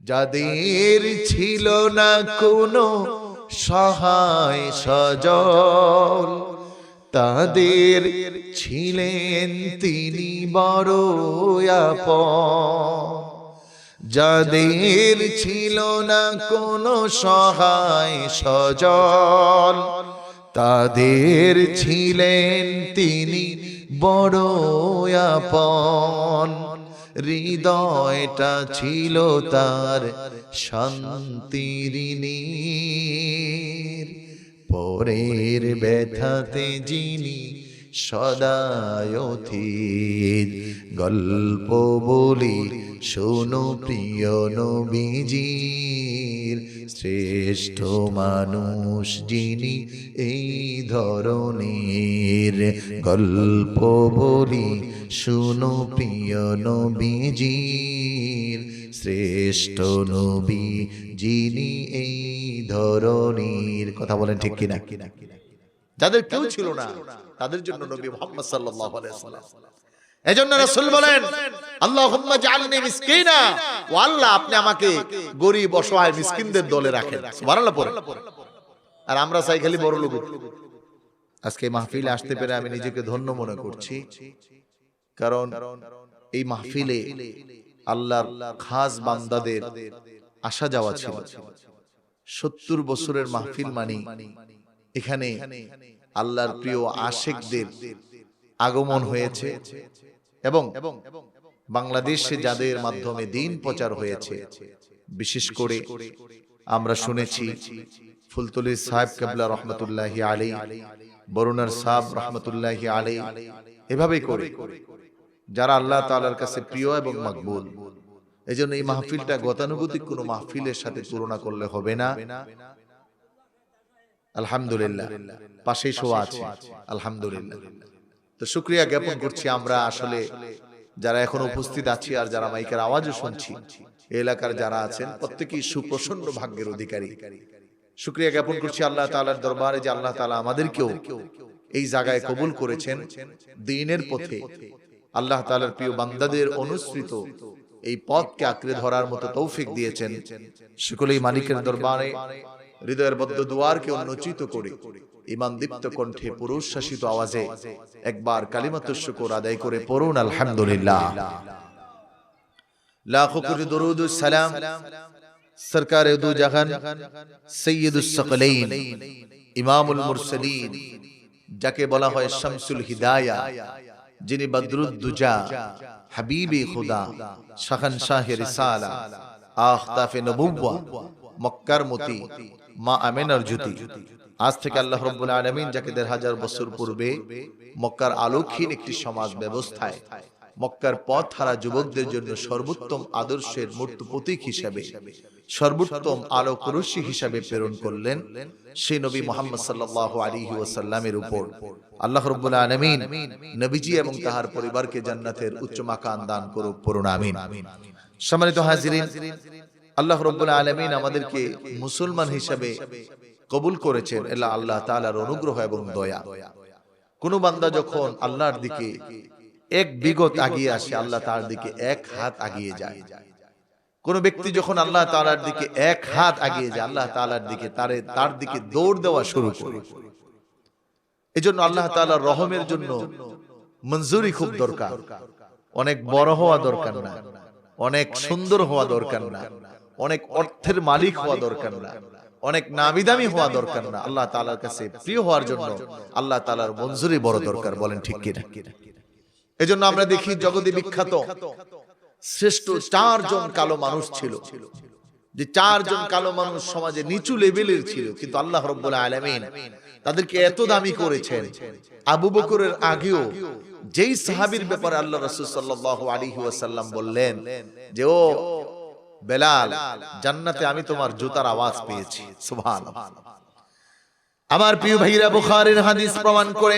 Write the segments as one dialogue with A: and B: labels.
A: যাদের ছিল না কোনো সহায় সজল, তাদের ছিলেন তিনি বড় আপন। যাদের ছিল না কোনো সহায় সজল, তাদের ছিলেন তিনি বড় আপন। হৃদয়টা ছিল তার শান্তির নীর, পরের ব্যথাতে যিনি সদায় অথির। গল্প বলি শোনো প্রিয় নবীজির, শ্রেষ্ঠ মানুষ যিনি এই ধরনের। গল্প বলি শোনো প্রিয় নবীজির, শ্রেষ্ঠ নবী যিনি এই ধরনের। কথা বলেন ঠিক কিনা? যাদের কেউ ছিল না তাদের জন্য নবী মুহাম্মদ সাল্লাল্লাহু আলাইহি ওয়াসাল্লাম। এজন্য রাসূল বলেন, আল্লাহুম্মা জাআলনি মিসকিনা, ও আল্লাহ আপনি আমাকে গরীব অসহায় মিসকিনদের দলে রাখেন। সুবহানাল্লাহ পড়ে। আর আমরা চাই খালি বড় লোক। আজকে মাহফিলে আসতে পেরে আমি নিজেকে ধন্য মনে করছি, কারণ এই মাহফিলে আল্লাহর খাস বান্দাদের আসা যাওয়া ছিল। 70 বছরের মাহফিল মানি এখানে আল্লাহর প্রিয় আশিকদের আগমন হয়েছে, এবং বাংলাদেশে যাদের মাধ্যমে দ্বীন প্রচার হয়েছে, বিশেষ করে আমরা শুনেছি ফুলতলি সাহেব কেবলা রহমতুল্লাহি আলাইহি, বরুণার সাহেব রহমতুল্লাহি আলাইহি, এভাবেই করে যারা আল্লাহ তাআলার কাছে প্রিয় এবং মকবুল। এজন্য এই মাহফিলটা গতানুগতিক কোনো মাহফিলের সাথে তুলনা করলে হবে না। আলহামদুলিল্লাহ, পাশেই শোয়া আছে, আলহামদুলিল্লাহ। তো শুকরিয়া জ্ঞাপন করছি আমরা আসলে যারা এখন উপস্থিত আছি আর যারা মাইকের আওয়াজও শুনছি, এই এলাকার যারা আছেন প্রত্যেকেই সুপ্রসন্ন ভাগ্যের অধিকারী। শুকরিয়া জ্ঞাপন করছি আল্লাহ তাআলার দরবারে যে আল্লাহ তাআলা আমাদেরকেও এই জায়গায় কবুল করেছেন, দ্বীনের পথে আল্লাহ তাআলার প্রিয় বান্দাদের অনুসৃত এই পথকে আঁকড়ে ধরার মতো তৌফিক দিয়েছেন। সকলেই মালিকের দরবারে হৃদয়ের বদ্ধ দুয়ারকে উন্মোচিত করে ঈমান দীপ্ত কণ্ঠে পুরুষ শাসিত আওয়াজে একবার কালিমাতুশ শুকর আদায় করে পড়ুন আলহামদুলিল্লাহ। লাখো কোটি দরুদ ও সালাম সরকারে দু জাহান সৈয়দুস সাকলাইন ইমামুল মুরসালিন, যাকে বলা হয় শামসুল হিদায়া, যিনি বদরুদ্দুজা, হাবিবে খুদা, শাহনশাহে রিসালা, আখতাফে নবুওয়া, মক্কার মতি, মা আমিনার জ্যোতি। আজ থেকে আল্লাহ রাব্বুল আলামিন যাকে ১৫০০ বছর পূর্বে মক্কার আলোকহীন একটি সমাজ ব্যবস্থায় মক্কার পথ হারা যুবকদের জন্য সর্বোত্তম আদর্শের মূর্ত প্রতীক হিসাবে, সর্বোত্তম আলোক রশ্মি হিসাবে প্রেরণ করলেন, সেই নবী মুহাম্মদ সাল্লাল্লাহু আলাইহি ওয়াসাল্লামের উপর আল্লাহ রাব্বুল আলামিন নবীজি এবং তার পরিবারকে জান্নাতের উচ্চ মাকাম দান করুক, পড়ুন আমিন। সম্মানিত হাজিরিন, আল্লাহ রাব্বুল আলামিন আমাদেরকে মুসলমান হিসাবে কবুল করেছেন, এলা আল্লাহ তাআলার অনুগ্রহ এবং দয়া। কোন বান্দা যখন আল্লাহর দিকে এক বিগত আগিয়ে আসে, আল্লাহ তার দিকে এক হাত আগিয়ে যায়। কোন ব্যক্তি যখন আল্লাহ তাআলার দিকে এক হাত আগিয়ে যায়, আল্লাহ তাআলার দিকে তার দিকে দৌড় দেওয়া শুরু করে। এজন্য আল্লাহ তাআলার রহমের জন্য মঞ্জুরি খুব দরকার। অনেক বড় হওয়া দরকার না, অনেক সুন্দর হওয়া দরকার না, অনেক অর্থের মালিক হওয়া দরকার না, অনেক নামিদামি হওয়া দরকার না। আল্লাহ তাআলার কাছে প্রিয় হওয়ার জন্য আল্লাহ তাআলার মঞ্জুরি বড় দরকার, বলেন ঠিক কিনা? এজন্য আমরা দেখি জগতে বিখ্যাত শ্রেষ্ঠ 4 জন কালো মানুষ ছিল, যে 4 জন কালো মানুষ সমাজে নিচু লেভেলের ছিল, কিন্তু আল্লাহ রাব্বুল আলামিন তাদেরকে এত দামি করেছেন। আবু বকরের আগেও যেই সাহাবীর ব্যাপারে আল্লাহ রাসূল সাল্লাল্লাহু আলাইহি ওয়াসাল্লাম বললেন যে ও বেলাল, জান্নাতে আমি তোমার জুতার আওয়াজ পেয়েছি। সুবহানাল্লাহ। আমার প্রিয় ভাইরা, বুখারীর হাদিস প্রমাণ করে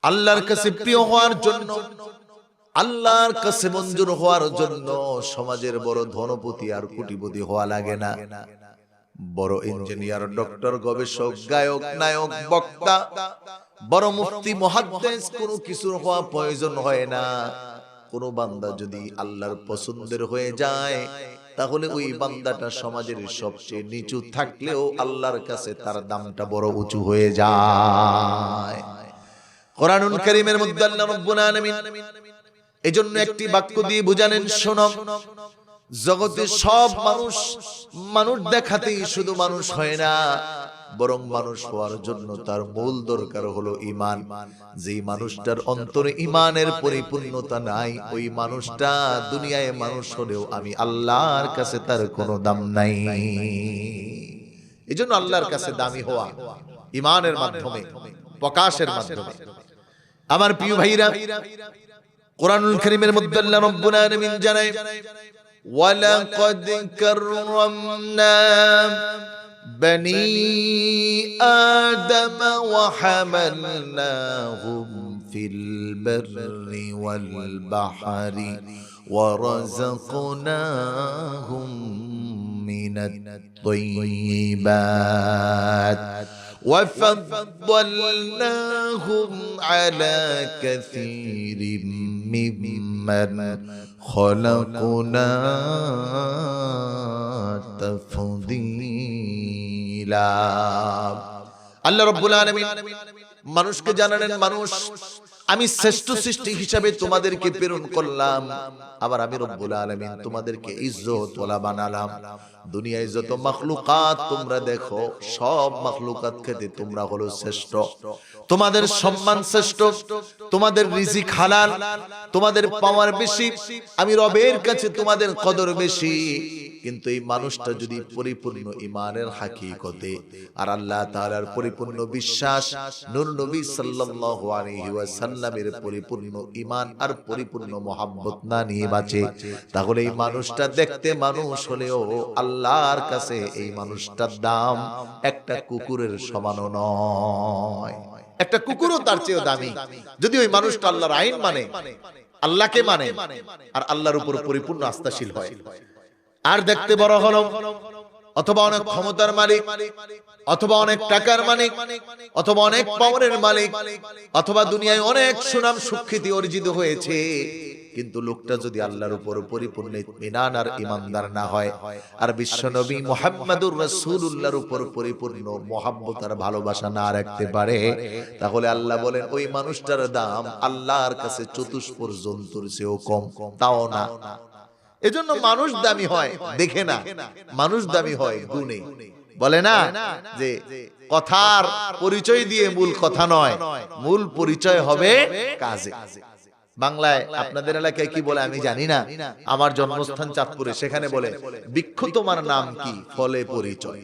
A: আল্লাহর কাছে প্রিয় হওয়ার জন্য, আল্লাহর কাছে মঞ্জুর হওয়ার জন্য সমাজের বড় ধনপতি আর কোটিপতি হওয়া লাগে না। বড় ইঞ্জিনিয়ার, ডক্টর, গবেষক, গায়ক, নায়ক, বক্তা, বড় মুফতি, মুহাদ্দিস কোনো কিছু হওয়া প্রয়োজন হয় না। কোন বান্দা যদি আল্লাহর পছন্দের হয়ে যায় তাহলে ওই বান্দাটা সমাজের সবচেয়ে নিচু থাকলেও আল্লাহর কাছে তার দামটা বড় উঁচু হয়ে যায়। কোরআনুল কারীমের মধ্যে আল্লাহ রাব্বুল আলামিন এজন্য একটি বাক্য দিয়ে বুঝালেন, শোনো, জগতে সব মানুষ দেখাতেই শুধু মানুষ হয় না, বরং মানুষ হওয়ার জন্য তার মূল দরকার হলো ঈমান। যেই মানুষটার অন্তরে ঈমানের পরিপূর্ণতা নাই, ওই মানুষটা দুনিয়ায় মানুষ হলেও আমি আল্লাহর কাছে তার কোনো দাম নাই। এজন্য আল্লাহর কাছে দামি হওয়া ঈমানের মাধ্যমে, প্রকাশের মাধ্যমে। আমার প্রিয় ভাইরা, কোরআনুল কারীমের মধ্যে আল্লাহ রাব্বুল আলামিন জানায়, ওয়ালাকাদ কাররামনা বনি আদম ওয়া হামালনাহুম ফিল বাররি ওয়াল বাহরি ওয়া রাযাকনাহুম মিনাত তাইয়্যিবাত وفضلناهم على كثير ممن خلقنا تفضيلا। আল্লাহ রাব্বুল আলামিন মানুষকে জানালেন, মানুষ আমি শ্রেষ্ঠ সৃষ্টি হিসাবে তোমাদেরকে প্রেরণ করলাম, আবার আমি রব্বুল আলামিন তোমাদেরকে ইজ্জত ওয়ালা বানালাম। দুনিয়ায় যত মাখলুকাত তোমরা দেখো, সব মাখলুকাত খেতে তোমরা হলো শ্রেষ্ঠ। তোমাদের সম্মান শ্রেষ্ঠ, তোমাদের রিজিক হালাল, তোমাদের পাওয়ার বেশি, আমি রবের কাছে তোমাদের কদর বেশি। কিন্তু এই মানুষটা যদি পরিপূর্ণ ঈমানের হাকিকতে আর আল্লাহ তাআলার পরিপূর্ণ বিশ্বাস, নূর নবী সাল্লাল্লাহু আলাইহি ওয়াসাল্লামের পরিপূর্ণ ঈমান আর পরিপূর্ণ মুহাব্বত না নিয়ে বাঁচে, তাহলে এই মানুষটা দেখতে মানুষ হলেও আল্লাহর কাছে এই মানুষটার দাম একটা কুকুরের সমানও নয়। একটা কুকুরও তার চেয়েও দামি, যদি ওই মানুষটা আল্লাহর আইন মানে, আল্লাহকে মানে আর আল্লাহর উপর পরিপূর্ণ আস্থাশীল হয়। আর দেখতে বড় হলো, অথবা অনেক ক্ষমতার মালিক, অথবা অনেক টাকার মালিক, অথবা অনেক পাওয়ারের মালিক, অথবা দুনিয়ায় অনেক সুনাম সুখ্যাতি অর্জিত হয়েছে, কিন্তু লোকটা যদি আল্লাহর উপর পরিপূর্ণ ইত্মিনান আর ঈমানদার না হয়, আর বিশ্বনবী মুহাম্মদুর রাসূলুল্লাহর উপর পরিপূর্ণ মুহাব্বত আর ভালোবাসা না রাখতে পারে, তাহলে আল্লাহ বলেন ওই মানুষটার দাম আল্লাহর কাছে চতুষ্পর জন্তুর চেয়েও কম, তাও না। এজন্য মানুষ দামি হয় দেখে না, মানুষ দামি হয় গুণে। বলে না যে কথার পরিচয় দিয়ে মূল কথা নয়, মূল পরিচয় হবে কাজে। বাংলায় আপনাদের এলাকায় কি বলে আমি জানি না, আমার জন্মস্থান চাঁদপুরে, সেখানে বলে বৃক্ষ তোমার নাম কি, ফলে পরিচয়।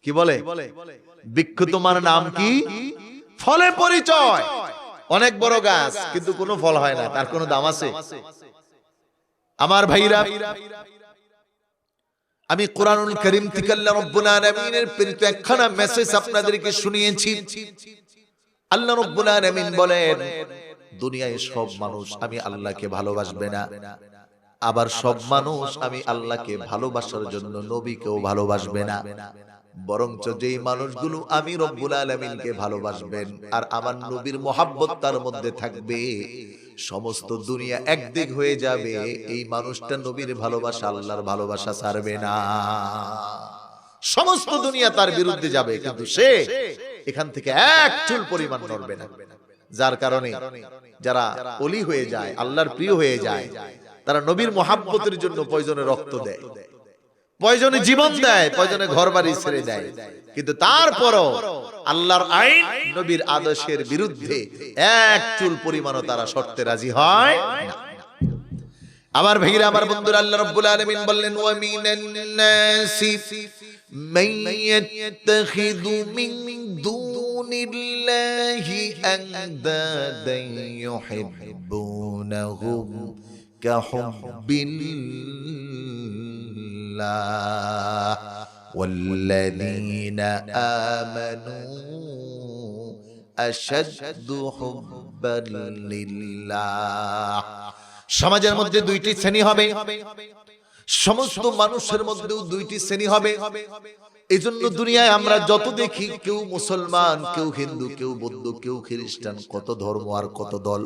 A: কি বলে? বৃক্ষ তোমার নাম কি, ফলে পরিচয়। অনেক বড় গাছ কিন্তু কোনো ফল হয় না, তার কোনো দাম আছে? আমার ভাইরা, আমি কোরআনুল কারীম থেকে আল্লাহ রাব্বুল আলামিনের প্রেরিত একখানা মেসেজ আপনাদেরকে শুনিয়েছি। আল্লাহ রাব্বুল আলামিন বলেন, দুনিয়ায় সব মানুষ আমি আল্লাহকে ভালোবাসবে না, আবার সব মানুষ আমি আল্লাহকে ভালোবাসার জন্য নবীকেও ভালোবাসবে না। বরঞ্চ যেই মানুষগুলো আমি রব্বুল আলামিনকে ভালোবাসবেন আর আমার নবীর মুহাব্বত তার মধ্যে থাকবে, সমস্ত দুনিয়া একদিক হয়ে যাবে, এই মানুষটা নবীর ভালোবাসা আল্লাহর ভালোবাসা ছাড়বে না। সমস্ত দুনিয়া তার বিরুদ্ধে যাবে, কিন্তু সে এখান থেকে এক চুল পরিমাণ নড়বে না। যার কারণে যারা ওলি হয়ে যায়, আল্লাহর প্রিয় হয়ে যায়, তারা নবীর মুহাব্বতের জন্য প্রয়োজনে রক্ত দেয়, প্রয়োজনে জীবন দেয়, প্রয়োজনে ঘরবাড়ি ছেড়ে দেয়, কিন্তু তারপরও আল্লাহর আইন, নবীর আদর্শের বিরুদ্ধে এক চুল পরিমাণও তারা শর্তে রাজি হয় না। আমার ভাইরা, আমার বন্ধুরা, আল্লাহ রাব্বুল আলামিন বললেন, ওয়া মিনান নাসি মান ইয়াত্তাখিযু মিন দুনিল্লাহি আনদাদান ইউহিব্বুনাহুম কাহুব্বিল্লাহ ওয়াল্লাযীনা আমানু আশাদ্দু হুব্বান লিল্লাহ। সমাজের মধ্যে দুইটি শ্রেণী হবে, সমস্ত মানুষের মধ্যেও দুইটি শ্রেণী হবে। এজন্য দুনিয়ায় আমরা যত দেখি, কেউ মুসলমান, কেউ হিন্দু, কেউ বৌদ্ধ, কেউ খ্রিস্টান, কত ধর্ম আর কত দল,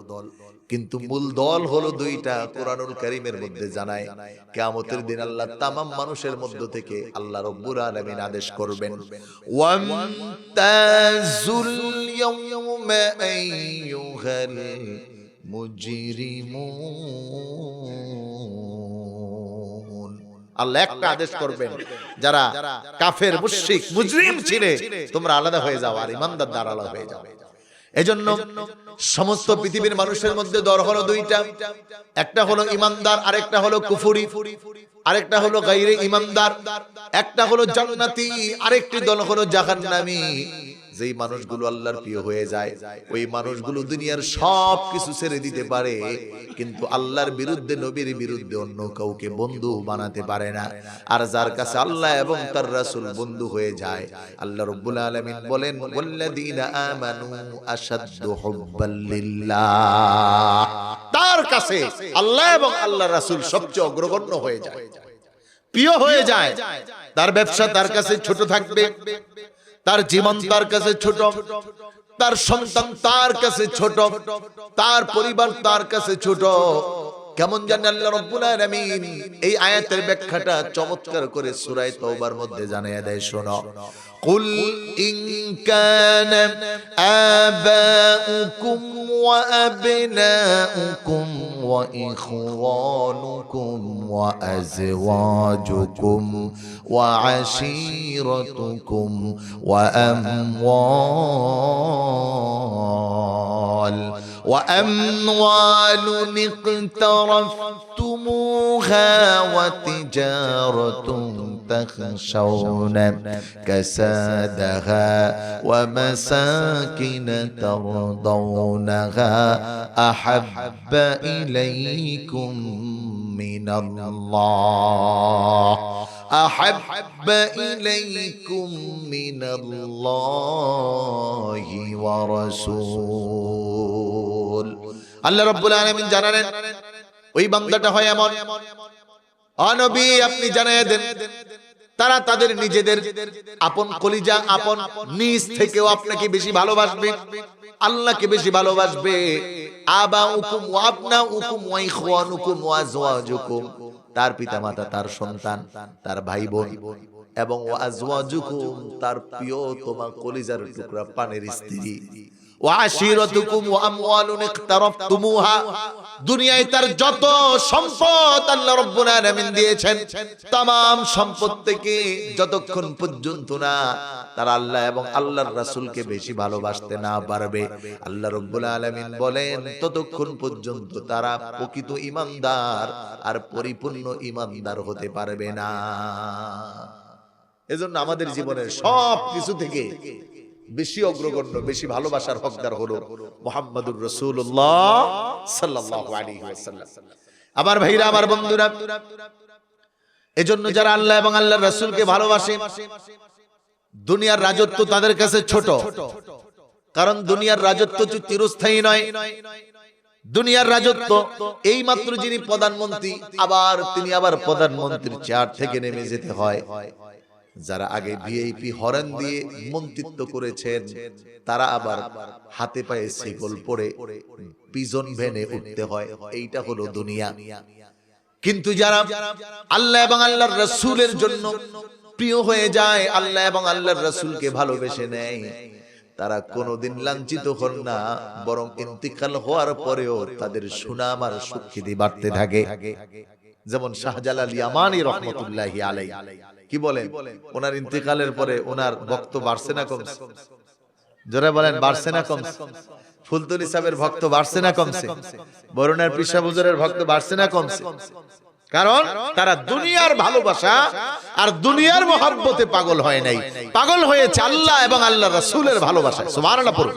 A: কিন্তু মূল দল হলো দুইটা। কোরআনুল কারীমের মধ্যে জানায় কিয়ামতের দিন আল্লাহ তামাম মানুষের মধ্য থেকে আল্লাহ রাব্বুল আলামিন আদেশ করবেন, ওয়ামতাজুল ইয়াউমা আইয়ুহাল মুজরিমুন। আল্লাহ একটা আদেশ করবেন, যারা কাফের মুশরিক মুজরিম ছিলে তোমরা আলাদা হয়ে যাও আর ঈমানদার আলাদা হয়ে যাও। এজন্য সমস্ত পৃথিবীর মানুষের মধ্যে দর হলো দুইটা, একটা হলো ঈমানদার, আরেকটা হলো কুফরি, আরেকটা হলো গায়রে ঈমানদার, একটা হলো জান্নাতি, আরেকটি দল হলো জাহান্নামী। যেই মানুষগুলো আল্লাহর প্রিয় হয়ে যায় ওই মানুষগুলো দুনিয়ার সব কিছু ছেড়ে দিতে পারে, কিন্তু আল্লাহর বিরুদ্ধে নবীর বিরুদ্ধে অন্য কাউকে বন্ধু বানাতে পারে না। আর যার কাছে আল্লাহ এবং তার রাসূল বন্ধু হয়ে যায়, আল্লাহ রাব্বুল আলামিন বলেন, ওয়াল্লাযীনা আমানু আশাদ্দু হুব্বাল লিল্লাহ। তার কাছে আল্লাহ এবং আল্লাহর রাসূল সবচেয়ে অগ্রগণ্য হয়ে যায়, প্রিয় হয়ে যায়। তার ব্যবসা তার কাছে ছোট থাকবে, তার জীবন তার কাছে ছোট, তার সন্তান তার কাছে ছোট, তার পরিবার তার কাছে ছোট। কেমন জানেন আল্লাহ রাব্বুল আলামিন এই আয়াতের ব্যাখ্যাটা চমৎকার করে সূরা তাওবার মধ্যে জানিয়ে দেয়, শোনো, কুল ইন কানা আবাউকুম ওয়া আবনাউকুম ওয়া ইখওয়ানুকুম ওয়া আজওয়াজুকুম ওয়া আশীরাতুকুম ওয়া وأموال اقترفتموها وتجارة تخشون كسادها ومساكن ترضونها أحب إليكم من الله أحب إليكم من الله ورسول। আল্লাহ রাব্বুল আলামিন জানালেন ওই বান্দাটা হয় এমন, নবী আপনি জানিয়ে দেন তারা তাদের নিজেদের আপন কলিজা, আপন নিজ থেকেও আপনাকে বেশি ভালোবাসবে, আল্লাহকে বেশি ভালোবাসবে। আবাউকুম ওয়া আবনাউকুম ওয়া ইখওয়ানুকুম ওয়া আজওয়াজুকুম, তার পিতামাতা, তার সন্তান, তার ভাই বোন, এবং ওয়া আজওয়াজুকুম তার প্রিয় তোমার কলিজার টুকরা পানের স্ত্রী, ওয়া আশীরাতুকুম ওয়া আমওয়ালুন ইকতারাফতুমুহা, দুনিয়ায় তার যত সম্পদ আল্লাহ রাব্বুল আলামিন দিয়েছেন, तमाम সম্পদ থেকে যতক্ষণ পর্যন্ত না তারা আল্লাহ এবং আল্লাহর রাসূলকে বেশি ভালোবাসতে না পারবে, আল্লাহ রাব্বুল আলামিন বলেন ততক্ষণ পর্যন্ত তারা প্রকৃত ঈমানদার আর পরিপূর্ণ ঈমানদার হতে পারবে না। এজন্য আমাদের জীবনের সব কিছু থেকে বেশি অগ্রগণ্য, বেশি ভালোবাসার হকদার হলো মুহাম্মদুর রাসূলুল্লাহ সাল্লাল্লাহু আলাইহি ওয়াসাল্লাম। আমার ভাইরা, আমার বন্ধুরা, এজন্য যারা আল্লাহ এবং আল্লাহর রাসূলকে ভালোবাসে দুনিয়ার রাজত্ব তাদের কাছে ছোট, কারণ দুনিয়ার রাজত্ব চিরস্থায়ী নয়। দুনিয়ার রাজত্ব এই মাত্র যিনি প্রধানমন্ত্রী, আবার তিনি আবার প্রধানমন্ত্রীর চেয়ার থেকে নেমে যেতে হয়। যারা আগে ভিআইপি হরেন দিয়ে মন্ত্রিত্ব করেছেন তারা আবার হাতে পায়ে শিকল পরে পিজন ভ্যানে উঠতে হয়। এইটা হলো দুনিয়া। কিন্তু যারা আল্লাহ এবং আল্লাহর রাসূলের জন্য প্রিয় হয়ে যায়, আল্লাহ এবং আল্লাহর রাসূলকে ভালোবেসে নেয়, তারা কোনোদিন লাঞ্ছিত হন না, বরং ইন্তিকাল হওয়ার পরেও তাদের সুনাম আর সুখ্যাতি বাড়তে থাকে। যেমন শাহজালাল ইয়ামানী রাহমাতুল্লাহি আলাইহি কি বলেন, ওনার ইন্তিকালের পরে ওনার ভক্ত বাড়ছে না কমছে? জোরে বলেন, বাড়ছে না কমছে? ফুলতুলি সাহেবের ভক্ত বাড়ছে না কমছে? বরুণার পিসা হুজুরের ভক্ত বাড়ছে না কমছে? কারণ তারা দুনিয়ার ভালোবাসা আর দুনিয়ার মহব্বতে পাগল হয় নাই, পাগল হয়েছে আল্লাহ এবং আল্লাহর রাসূলের ভালোবাসা। সুবহানাল্লাহ পড়ুন।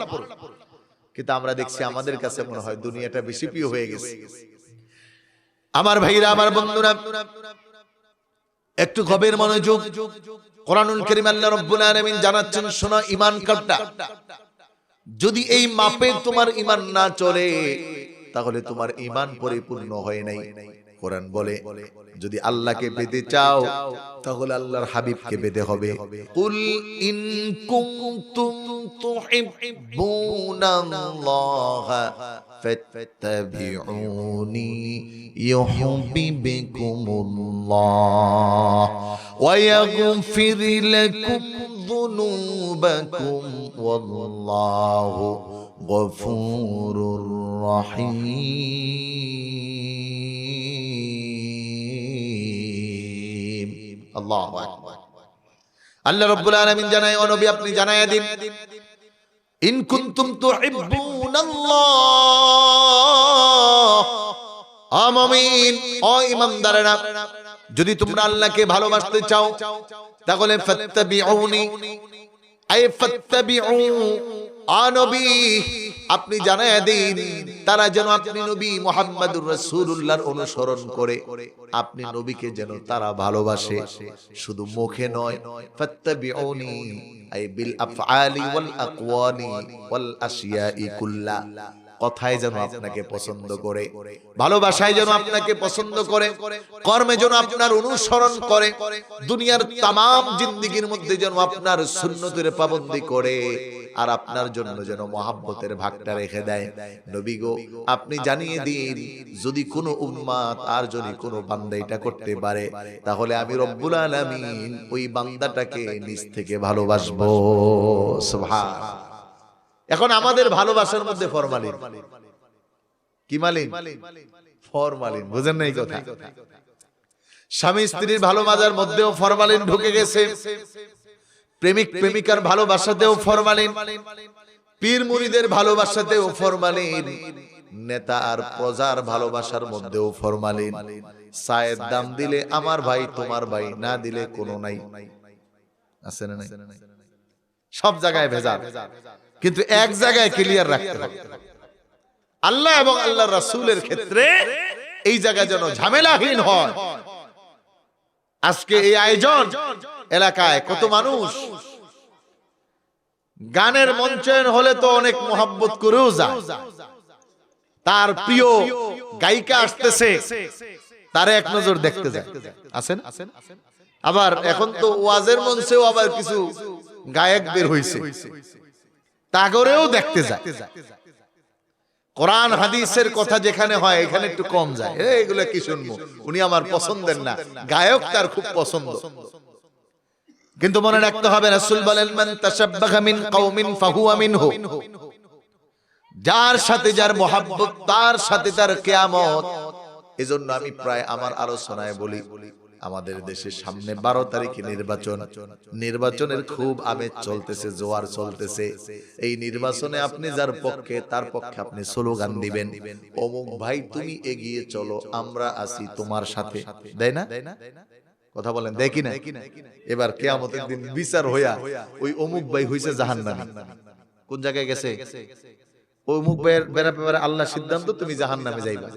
A: কিন্তু আমরা দেখছি আমাদের কাছে মনে হয় দুনিয়াটা বেশি প্রিয় হয়ে গেছে। আমার ভাইরা, আমার বন্ধুরা, একটু গভীর মনোযোগ। কোরআনুল কারীম আল্লাহ রাব্বুল আলামিন জানাচ্ছেন, শোনো, ঈমান কার্ডটা যদি এই মাপে তোমার ঈমান না চলে তাহলে তোমার ঈমান পরিপূর্ণ হয় নাই। কোরআন বলে যদি আল্লাহকে পেতে চাও তাহলে আল্লাহর হাবিবকে পেতে হবে। কুল ইন কুনতুম তুহিব্বুনাল্লাহা ফাত্তাবিউনি ইউহিব্বুকুমুল্লাহ ওয়া ইয়াগফির লাকুম যুনুবাকুম ওয়াল্লাহু গফুরুর রহিম। আল্লাহু আকবার। আল্লাহ রাব্বুল আলামিন জানায়, ও নবী আপনি জানায়া দিন, ইন কুনতুম তুহিব্বুনাল্লাহ, ও মুমিন, ও ঈমানদারেরা, যদি তোমরা আল্লাহকে ভালোবাসতে চাও তাহলে ফাত্তাবিউনি, আই ফাত্তাবিউ, ও নবী আপনি জানায়া দিন তারা যেন আপনি নবী মুহাম্মদুর রাসূলুল্লাহর অনুসরণ করে, আপনি নবীকে যেন তারা ভালোবাসে, শুধু মুখে নয়। ফাত্তাবিউনি আই বিল আফআলি ওয়াল আকওয়ালি ওয়াল আশিয়াই কুল্লা, কথায় যেন আপনাকে পছন্দ করে, ভালোবাসায় যেন আপনাকে পছন্দ করে, কর্মে যেন আপনার অনুসরণ করে, দুনিয়ার তামাম জিন্দেগীর মধ্যে যেন আপনার সুন্নতের পাবন্দি করে, আর আপনার জন্য যেন মহাব্বতের ভাগটা রেখে দেয়। নবী গো আপনি জানিয়ে দিন, যদি কোনো উম্মাত আর যদি কোনো বান্দা এটা করতে পারে তাহলে আমি রব্বুল আলামিন ওই বান্দাটাকে নিজ থেকে ভালোবাসবো। সুবহান। এখন আমাদের ভালোবাসার মধ্যে ফরমালিন, কি মালিন? ফরমালিন। বুঝেন না এই কথা? স্বামী স্ত্রীর ভালোবাসার মধ্যেও ফরমালিন ঢুকে গেছে, প্রেমিক প্রেমিকার ভালোবাসাতেও ফরমালিন, পীর মুরিদের ভালোবাসাতেও ফরমালিন, নেতা আর প্রজার ভালোবাসার মধ্যেও ফরমালিন। চায়ের দাম দিলে আমার ভাই তোমার ভাই, না দিলে কোনো নাই, আছে না নাই? সব জায়গায় ভেজাল, কিন্তু এক জায়গায় ক্লিয়ার রাখতে হবে, আল্লাহ এবং আল্লাহর রাসূলের ক্ষেত্রে এই জায়গা যেন ঝামেলাহীন হয়। আজকে এই আয়োজন এলাকায় কত মানুষ গানের মঞ্চায়ন হলে তো অনেক মোহাব্বত করেও যায়, তার প্রিয় গায়িকা আসতেছে তারে এক নজর দেখতে যায়, আছেন? আবার এখন তো ওয়াজের মঞ্চেও আবার কিছু গায়ক বের হইছে, তাগরেও দেখতে যায়। কোরআন হাদিসের কথা যেখানে হয় এখানে একটু কম যায়, এগুলো কি শুনবো, উনি আমার পছন্দের না, গায়ক তার খুব পছন্দ। কিন্তু মনে রাখতে হবে রাসূল বলেন, মান তাশাব্বাহা মিন কওমিন ফাহুয়া মিনহু, যার সাথে যার মহব্বত তার সাথে তার কিয়ামত। এজন্য আমি প্রায় আমার আলোচনায় বলি, আমাদের দেশের সামনে 12 তারিখে নির্বাচন, নির্বাচনের খুব আমেজ চলতেছে, জোয়ার চলতেছে। এই নির্বাচনে আপনি যার পক্ষে তার পক্ষে আপনি স্লোগান দিবেন, অমুক ভাই তুমি এগিয়ে চলো, আমরা আছি তোমার সাথে, দেয় না? কথা বলেন, দেখি না? এবার কিয়ামতের দিন বিচার হইয়া ওই অমুক ভাই হইছে জাহান্নামী। কোন জায়গায় গেছে? অমুক ভাইয়ের ব্যাপারে আল্লাহ সিদ্ধান্ত তুমি জাহান্নামে যাইবা।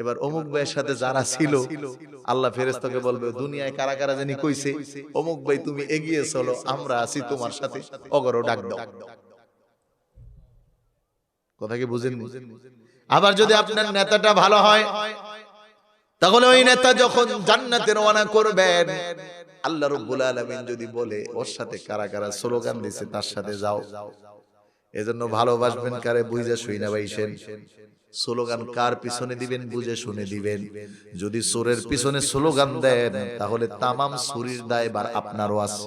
A: এবার অমুক ভাইয়ের সাথে যারা ছিল আল্লাহ ফেরেশতাকে বলবে, দুনিয়ায় কারা কারা জানি কইছে অমুক ভাই তুমি এগিয়ে চলো, আমরা আছি তোমার সাথে, অগরো ডাক দাও। কথা কি বুঝেন? আবার যদি আপনার নেতাটা ভালো হয় তাহলে ওই নেতা যখন জান্নাতে রওনা করবেন, আল্লাহ রাব্বুল আলামিন যদি বলে ওর সাথে কারা কারা স্লোগান দিছে তার সাথে যাও। এজন্য ভালোবাসবেন কারে বুঝে শুইনা বাইছেন, স্লোগান কার পিছনে দিবেন বুঝে শুনে দিবেন। যদি চোরের পিছনে স্লোগান দেন তাহলে তামাম চুরির দায়ভার আপনারও আছে।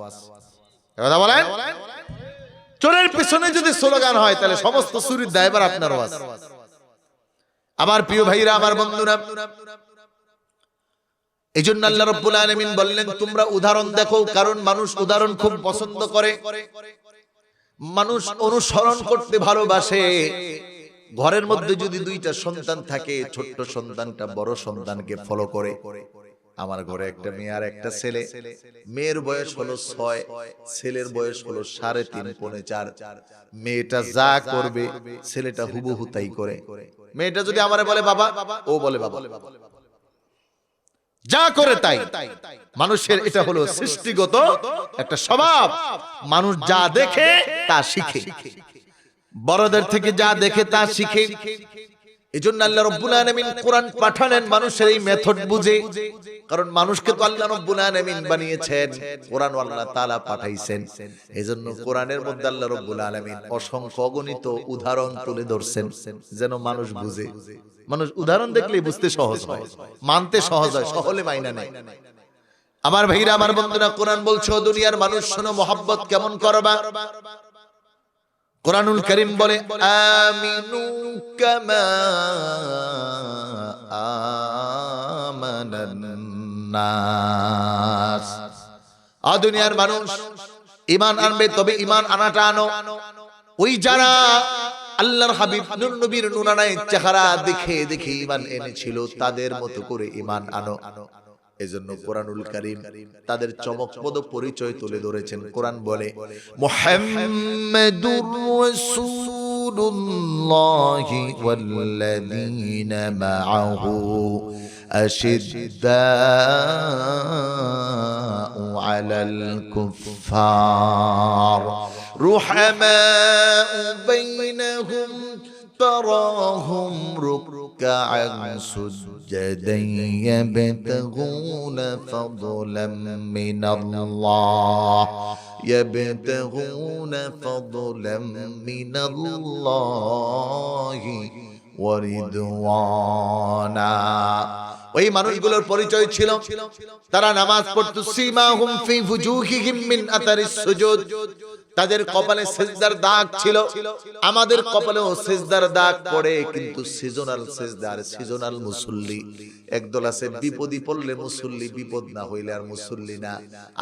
A: কথা বলেন, চোরের পিছনে যদি স্লোগান হয় তাহলে সমস্ত চুরির দায়ভার আপনারও আছে। আমার প্রিয় ভাইরা, আমার বন্ধুরা, এইজন্য আল্লাহ রাব্বুল আলামিন বললেন তোমরা উদাহরণ দেখো, কারণ মানুষ উদাহরণ খুব পছন্দ করে, মানুষ অনুসরণ করতে ভালোবাসে। ঘরের মধ্যে যদি দুইটা সন্তান থাকে, ছোট্ট সন্তানটা বড় সন্তানকে ফলো করে। আমার ঘরে একটা মেয়ে আর একটা ছেলে, মেয়ের বয়স হলো 6, ছেলের বয়স হলো 3.5 পৌনে 4। মেয়েটা যা করবে ছেলেটা হুবহু তাই করে। মেয়েটা যদি আমারে বলে বাবা, ও বলে বাবা, যা করে তাই। মানুষের এটা হলো সৃষ্টিগত একটা স্বভাব, মানুষ যা দেখে তা শিখে, বড়দের থেকে যা দেখে তা শিখে। এজন্য আল্লাহ রাব্বুল আলামিন কোরআন পাঠালেন মানুষের এই মেথড বুঝে, কারণ মানুষকে তো আল্লাহ রাব্বুল আলামিন বানিয়েছেন, কোরআন আল্লাহ তাআলা পাঠাইছেন। এজন্য কোরআনের মধ্যে আল্লাহ রাব্বুল আলামিন অসংখ্য অগণিত উদাহরণ তুলে ধরছেন যেন মানুষ বুঝে। মানুষ উদাহরণ দেখলেই বুঝতে সহজ হয়, মানতে সহজ হয়, সহলে মাইনা নেয়। আমার ভাইরা, আমার বন্ধুরা, কোরআন বলছে ও দুনিয়ার মানুষ শোনো, মহব্বত কেমন করবা। কোরআনুল কারীম বলে আমিনু কামা আমানান নাস। দুনিয়ার মানুষ ঈমান আনবে, তবে ঈমান আনাটা আনো ওই যারা আল্লাহর হাবিব নূর নবীর নূরানী চেহারা দেখে দেখে ঈমান এনেছিল তাদের মতো করে ঈমান আনো। এজন্য কোরআনুল কারীম তাদের চমকপ্রদ পরিচয় তুলে ধরেছেন। কোরআন বলে মুহাম্মাদুর রাসূলুল্লাহি ওয়াল্লাযীনা মাআহু আশিদ্দাউ আলাল কুফফার রুহামাউ বাইনাহুম তারাহুম রুকআন সুজদান ইয়াবতাগুনা ফাদলাম মিনাল্লাহ মিনাল্লাহি ওয়া রিদওয়ানা। ওই মানুষগুলোর পরিচয় ছিল তারা নামাজ পড়তো, সীমাহুম ফি ফুজুহিহিম মিন আতারিস সুজুদ, তাদের কপালে সিজদার দাগ ছিল। আমাদের কপালেও সিজদার দাগ পড়ে, কিন্তু সিজনাল সিজদা আর সিজনাল মুসল্লি। একদল আছে বিপদই পড়লে মুসল্লি, বিপদ না হইলে আর মুসল্লি না।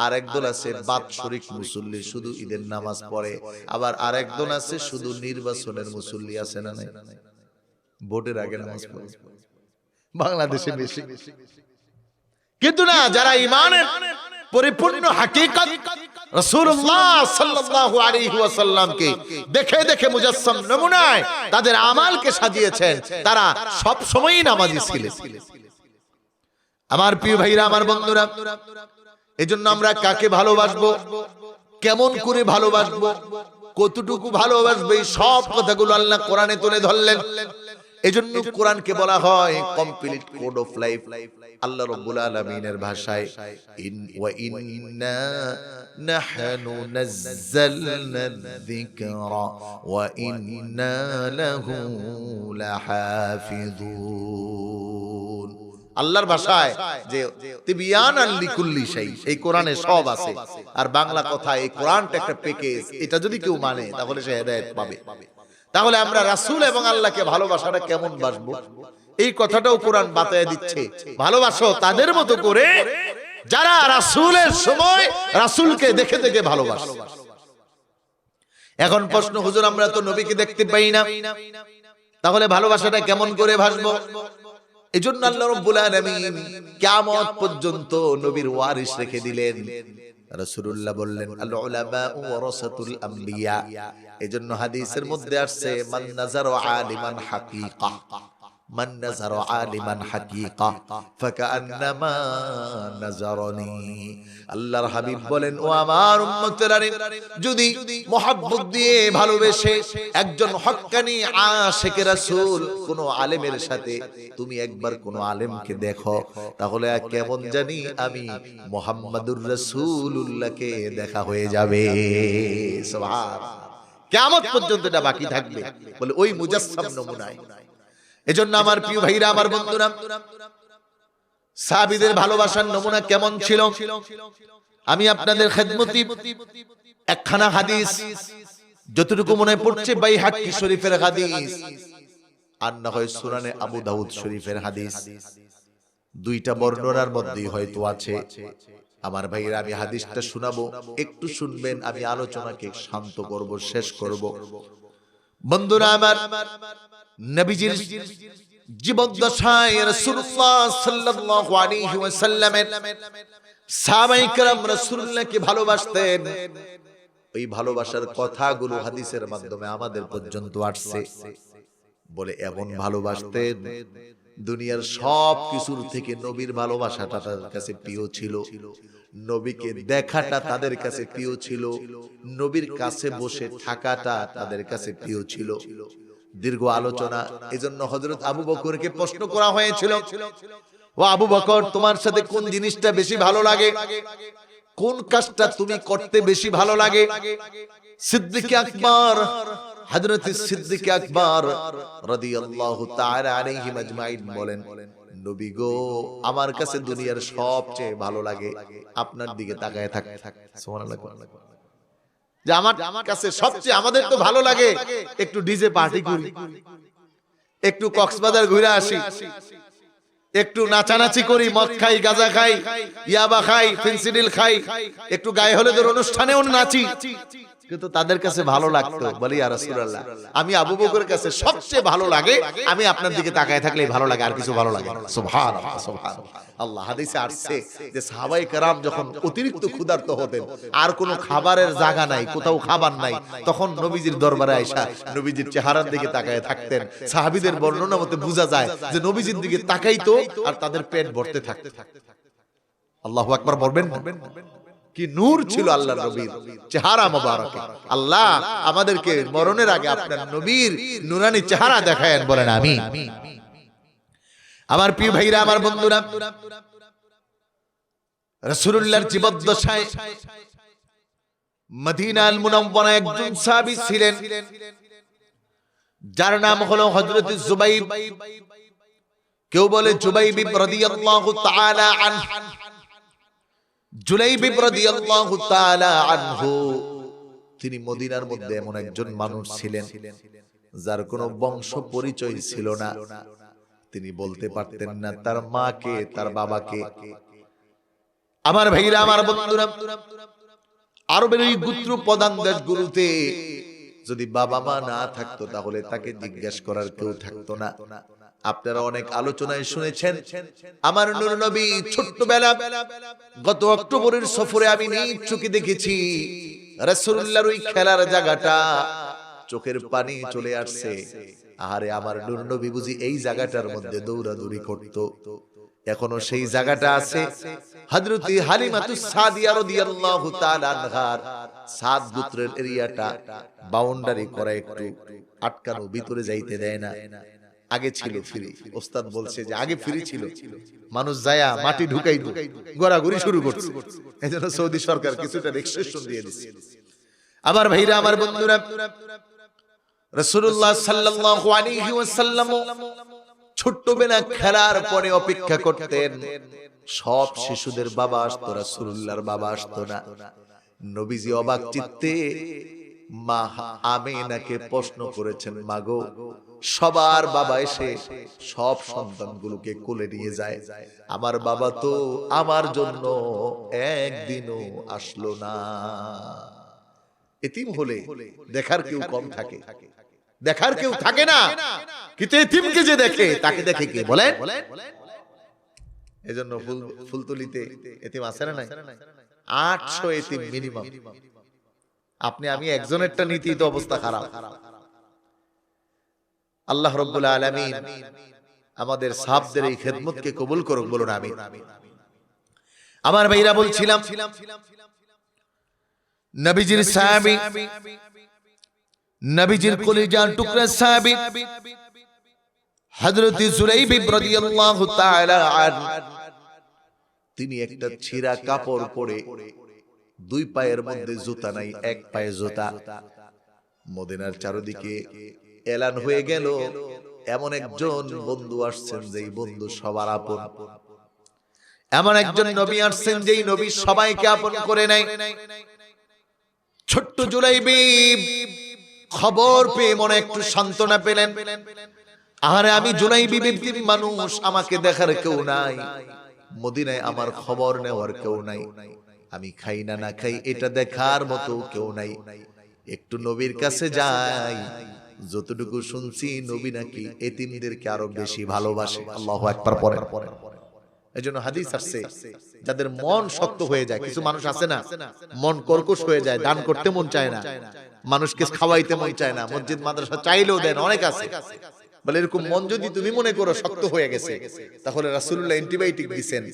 A: আর একদল আছে বাৎসরিক মুসল্লি, শুধু ঈদের নামাজ পড়ে। আবার আর একদল আছে শুধু নির্বাচনের মুসল্লি, আছে না নাই? ভোটের আগে নামাজ পড়ে বাংলাদেশে বেশি। কিন্তু না, যারা ঈমানের পরিপূর্ণ হাকিকত রাসূলুল্লাহ সাল্লাল্লাহু আলাইহি ওয়াসাল্লামকে দেখে দেখে মুজাসসাম নমুনায় তাদের আমালকে সাজিয়েছেন, তারা সব সময়ই নামাজি ছিলেন। আমার প্রিয় ভাইরা, আমার বন্ধুরা, এজন্য আমরা কাকে ভালোবাসবো, কেমন করে ভালোবাসবো, কতটুকু ভালোবাসবো, এই সব কথাগুলো আল্লাহ কোরআনে তুলে ধরলেন। এজন্য কোরআনকে বলা হয় কমপ্লিট কোড অফ লাইফ। আল্লাহ রাব্বুল আলামিনের ভাষায় ইন্না নাহনু নাযালনা যিকরা ওয়া ইন্না লাহু লাহাফিজুন। আল্লাহর ভাষায় যে তিবিয়ানান লিকুল্লি শাই, এই কোরআনে সব আছে। আর বাংলা কথা, এই কোরআনটা একটা প্যাকেজ, এটা যদি কেউ মানে তাহলে সে হেদায়েত পাবে। তাহলে আমরা রাসূল এবং আল্লাহকে ভালোবাসাটা কেমন বাসবো, এই কথাটাও কোরআন বাতায় দিচ্ছে। ভালোবাসো তাদের মতো করে যারা রাসূলের সময় রাসূলকে দেখে দেখে ভালোবাসে। এখন প্রশ্ন, হুজুর আমরা তো নবীকে দেখতে পাই না, তাহলে ভালোবাসাটা কেমন করে ভাসবো? এজন্য আল্লাহ রাব্বুল আলামিন কিয়ামত পর্যন্ত নবীর ওয়ারিস রেখে দিলেন। রাসূলুল্লাহ বললেন আল উলামা ওয়ারাসাতুল আমবিয়া। এজন্য হাদিসের মধ্যে আসছে মান নাযারা আলিমান হাকীকা, মান নাযারা আলিমান হাকীকা ফাকান্নামা নাযারানি। আল্লাহর হাবিব বলেন, ও আমার উম্মতেরা, যদি মুহাব্বত দিয়ে ভালোবেসে একজন হক্কানি আশিকে রাসূল কোন আলেমের সাথে তুমি একবার কোন আলেমকে দেখো, তাহলে কেমন জানি আমি মুহাম্মাদুর রাসূলুল্লাহকে দেখা হয়ে যাবে। সুবহানাল্লাহ। কিয়ামত পর্যন্ত এটা বাকি থাকবে, বলে ওই মুজাসসাম নমুনায়। এজন্য আমার প্রিয় ভাইরা, আমার বন্ধুরা, সাহাবীদের ভালোবাসার নমুনা কেমন ছিল আমি আপনাদের খেদমতি একখানা হাদিস যতটুকু মনে পড়ছে বাইহাকি শরীফের হাদিস, আর না হয় সুনানে আবু দাউদ শরীফের হাদিস, দুইটা বর্ণনার মধ্যেই হয়তো আছে। আমার ভাইরা, আমি হাদিসটা শোনাবো, একটু শুনবেন, আমি আলোচনাকে শান্ত করব, শেষ করব। বন্ধুরা আমার, নবীজির জীবদ্দশায় রাসূলুল্লাহ সাল্লাল্লাহু আলাইহি ওয়াসাল্লামের সাহাবায়ে কেরাম রাসূলুল্লাহকে ভালোবাসতেন। ওই ভালোবাসার কথাগুলো হাদিসের মাধ্যমে আমাদের পর্যন্ত আসছে। বলে এমন ভালোবাসতেন, দুনিয়ার সব কিছুর থেকে নবীর ভালোবাসাটা তাদের কাছে প্রিয় ছিল। নবীকে দেখাটা তাদের কাছে প্রিয় ছিল, নবীর কাছে বসে থাকাটা তাদের কাছে প্রিয় ছিল। দীর্ঘ আলোচনা। এজন্য হযরত আবু বকরকে প্রশ্ন করা হয়েছিল, ও আবু বকর, তোমার সাথে কোন জিনিসটা বেশি ভালো লাগে, কোন কাজটা তুমি করতে বেশি ভালো লাগে? সিদ্দিক আকবর, হযরত সিদ্দিক আকবর রাদিয়াল্লাহু তাআলা আলাইহিম আজমাইন বলেন, নবী গো, আমার কাছে দুনিয়ার সবচেয়ে ভালো লাগে আপনার দিকে তাকায় থাকতে। সুবহানাল্লাহ। যে আমার কাছে সবচেয়ে, আমাদের তো ভালো লাগে একটু ডিজে পার্টি করি, একটু কক্সবাজার ঘুরে আসি, একটু নাচানাচি করি, মদ খাই, গাঁজা খাই, ইয়াবা খাই, ফেন্সিডিল খাই, একটু গায়ে হলুদের অনুষ্ঠানেও নাচি। কিন্তু তাদের কাছে ভালো লাগতো, বলি ইয়া রাসূলুল্লাহ, আমি আবু বকরের কাছে সবচেয়ে ভালো লাগে আমি আপনার দিকে তাকায় থাকলেই ভালো লাগে, আর কিছু ভালো লাগে না। সুবহানাল্লাহ, সুবহানাল্লাহ। আল্লাহ হাদিসে আসছে যে সাহাবায়ে কেরাম যখন অতিরিক্ত ক্ষুধার্ত হতেন, আর কোনো খাবারের জায়গা নাই, কোথাও খাবার নাই, তখন নবীজির দরবারে আয়েশা নবীজির চেহারার দিকে তাকায় থাকতেন। সাহাবীদের বর্ণনা মতে বোঝা যায় যে নবীজির দিকে তাকাইতো আর তাদের পেট ভরতে থাকতো। আল্লাহু আকবার বলবেন। কি নূর ছিল আল্লাহর নবীর চেহারা মোবারকে। আল্লাহ আমাদেরকে মরণের আগে আপনার নবীর নূরানি চেহারা দেখায়েন, বলেন আমিন। আমার প্রিয় ভাইরা, আমার বন্ধুরা, রাসূলুল্লাহর জীবদ্দশায় মদিনাল মুনাওয়ারায় একজন সাহাবী ছিলেন, যার নাম হলো হযরত জুবাইব। কেউ বলে জুবাইব রাদিয়াল্লাহু তাআলা আনহু। জুলাইব রাদিয়াল্লাহু তাআলা আনহু তিনি মদিনার মধ্যে এমন একজন মানুষ ছিলেন যার কোনো বংশ পরিচয় ছিল না। তিনি বলতে পারতেন না তার মাকে, তার বাবাকে। আমার ভাইরা, আমার বন্ধুরা, আরবের এই গোত্র প্রধান দেশগুলোতে যদি বাবা মা না থাকতো তাহলে তাকে জিজ্ঞেস করার কেউ থাকতো না। আপনারা অনেক আলোচনায় শুনেছেন, আমার নূর নবী ছোট্টবেলা গত অক্টোবরের সফরে আমি নিজ চোখে দেখেছি রাসূলুল্লাহর ওই খেলার জায়গাটা, চোখের পানি চলে আসছে। আহারে, আমার নূর নবী বুঝি এই জায়গাটার মধ্যে দৌড়াদৌড়ি করত। এখনো সেই জায়গাটা আছে। হযরত হালিমাতুস সাদিয়া রাদিয়াল্লাহু তাআলা আনহার সাদ গোত্রের এরিয়াটা বাউন্ডারি করা, একটু আটকানো, ভিতরে যাইতে দেয় না। আগে ছিল ফ্রি, ওস্তাদ বলছে যে আগে ফ্রি ছিল, মানুষ যায়া মাটি ঢুকাইতো, ঘোরাঘুরি শুরু করছে। এজন্য সৌদি সরকার কিছুটা রেস্ট্রিকশন দিয়ে দিয়েছে। আমার ভাইরা, আমার বন্ধুরা, রাসূলুল্লাহ সাল্লাল্লাহু আলাইহি ওয়াসাল্লাম ছোট্টবেলা খেলার পরে অপেক্ষা করতেন সব শিশুদের বাবা আসতো, রাসূলুল্লাহর বাবা আসতো না। নবীজি অবাক চিত্তে মা আমিনাকে প্রশ্ন করেছেন, মাগো, সবার বাবা এসে সব সন্তানগুলোকে কোলে নিয়ে যায়, আমার বাবা তো আমার জন্য একদিনও আসলো না। এতিম হলে দেখার কেউ কম থাকে, দেখার কেউ থাকে না, কিন্তু এতিমকে যে দেখে তাকে দেখে কে বলেন? এজন্য ফুলতলিতে এতিম আছে না নাই? 800 এতিম মিনিমাম। আপনি আমি একজনেরটা নীতি তো অবস্থা খারাপ। আল্লাহ রাব্বুল আলামিন আমাদের সাহাবদের এই খেদমতকে কবুল করুক, বলুন আমিন। আমার ভাইরা, বলছিলাম নবীজির সাহাবী, নবীজির কলিজার টুকরা সাহাবী হযরত জুলাইব রাদিয়াল্লাহু তাআলা আনহু, তিনি একটা ছিঁড়া কাপড় পরে, দুই পায়ের মধ্যে জুতা নাই, এক পায়ে জুতা। মদিনার চারিদিকে এলান হয়ে গেল এমন একজন বন্ধু আসছেন যেই বন্ধু সবার আপন, এমন একজন নবী আসছেন যেই নবী সবাইকে আপন করে নেয়। ছোট্ট জুলাইব খবর পেয়ে মনে একটু সান্ত্বনা পেলেন। আরে আমি জুলাইব বিবি মানুষ, আমাকে দেখার কেউ নাই, মদিনায় আমার খবর নেওয়ার কেউ নাই, আমি খাই না না খাই এটা দেখার মতো কেউ নাই, একটু নবীর কাছে যাই। যতটুকু শুনছি নবী নাকি এতিমদেরকে আরো বেশি ভালোবাসে। আল্লাহু আকবার পড়েন। এজন্য হাদিস আছে, যাদের মন শক্ত হয়ে যায়, কিছু মানুষ আছে না মন কর্কশ হয়ে যায়, দান করতে মন চায় না, মানুষকে খাওয়াইতে মন চায় না, মসজিদ মাদ্রাসা চাইলেও দেন, অনেক আছে। বলে এরকম মন যদি তুমি মনে করো শক্ত হয়ে গেছে, তাহলে রাসূলুল্লাহ অ্যান্টিবায়োটিক দিবেন,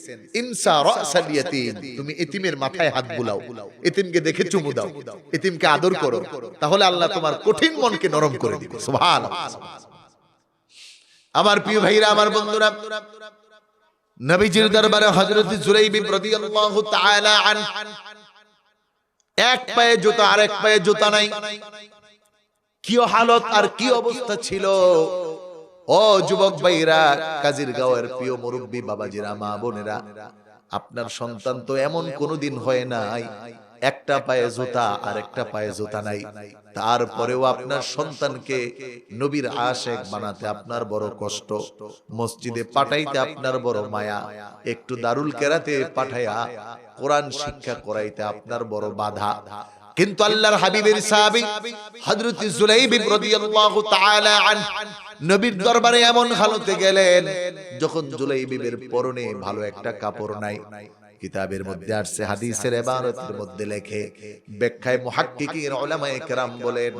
A: ইনসা রাসাল ইয়াতীম, তুমি এতিমের মাথায় হাত বুলাও, এতিমকে দেখে চুমু দাও, এতিমকে আদর করো, তাহলে আল্লাহ তোমার কঠিন মনকে নরম করে দিবে। সুবহানাল্লাহ। আমার প্রিয় ভাইরা, আমার বন্ধুরা, নবীজির দরবারে হযরত জুলাইবিব রাদিয়াল্লাহু তাআলা আন, এক পায়ে জুতা আর এক পায়ে জুতা নাই, কি হালত আর কি অবস্থা ছিল। ও যুবক ভাইরা, কাজীর গাঁওয়ের প্রিয় মুরব্বী বাবাজিরা, মা বোনেরা, আপনার সন্তান তো এমন কোনোদিন হয় নাই একটা পায়ে জুতা আর একটা পায়ে জুতা নাই, তারপরেও আপনার সন্তানকে নবীর আশিক বানাতে আপনার বড় কষ্ট, মসজিদে পাঠাইতে আপনার বড় মায়া, একটু দারুল কেরাতে পাঠাইয়া কোরআন শিক্ষা করাইতে আপনার বড় বাধা। কিন্তু আল্লাহর হাবিবের সাহাবী হযরত জুলাইবিব রাদিয়াল্লাহু তাআলা আন নবীর দরবারে এমন হালতে গেলেন, যখন জুলাইবিবের পরনে ভালো একটা কাপড় নাই। কিতাবের মধ্যে আসছে, হাদিসের ইবারতের মধ্যে লেখে, ব্যাখ্যায় মুহাক্কিকিন উলামায়ে কেরাম বলেন,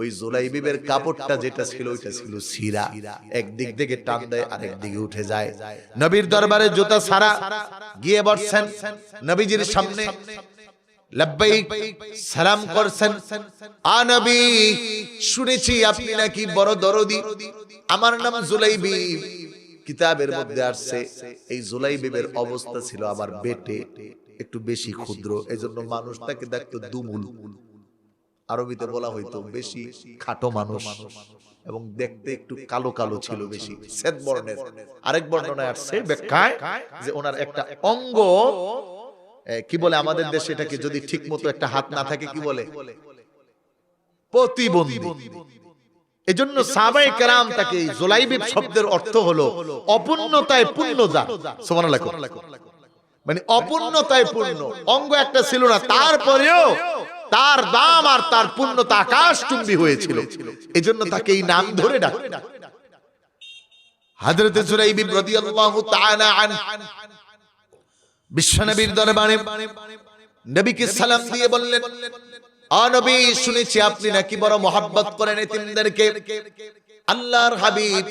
A: ওই জুলাইবিবের কাপড়টা যেটা ছিল ওইটা ছিল ছিঁড়া, একদিক থেকে টান দেয় আরেক দিকে উঠে যায়। নবীর দরবারে জুতা ছাড়া গিয়ে বসছেন, নবীজির সামনে লব্বাইক সালাম করছেন, আ নবী, শুনেছি আপনি নাকি বড় দরদি, আমার নাম জুলাইবিব। কিতাবের মধ্যে আসছে, এই জুলাইবিবের অবস্থা ছিল আমার বেটে একটু বেশি ক্ষুদ্র, এজন্য মানুষ তাকে দেখতো দুমুল, আরবিতে বলা হইতো বেশি খাটো মানুষ, এবং দেখতে একটু কালো কালো ছিল, বেশি শ্বেত বর্ণের। আরেক বর্ণনায় আসছে ব্যাখ্যায় যে ওনার একটা অঙ্গ, কি বলে আমাদের দেশে এটাকে, যদি ঠিক মতো একটা হাত না থাকে কি বলে, প্রতিবন্ধী। এজন্য সাহাবায়ে কেরাম তাকে জুলাইবিব শব্দের অর্থ হলো অপূর্ণতায় পূর্ণতা। সুবহানাল্লাহ। মানে অপূর্ণতায় পূর্ণ, অঙ্গ একটা ছিল না, তারপরেও তার দাম আর তার পূর্ণতা আকাশচুম্বী হয়েছিল, এজন্য তাকে এই নাম ধরে ডাকে। হযরত জুলাইবিব রাদিয়াল্লাহু তাআলা আনহু বিশ্বনবীর দরবারে নবীকে সালাম দিয়ে বললেন, আ নবী, শুনেছি আপনি নাকি বড় মহব্বত করেন এতিমদেরকে। আল্লাহর হাবিব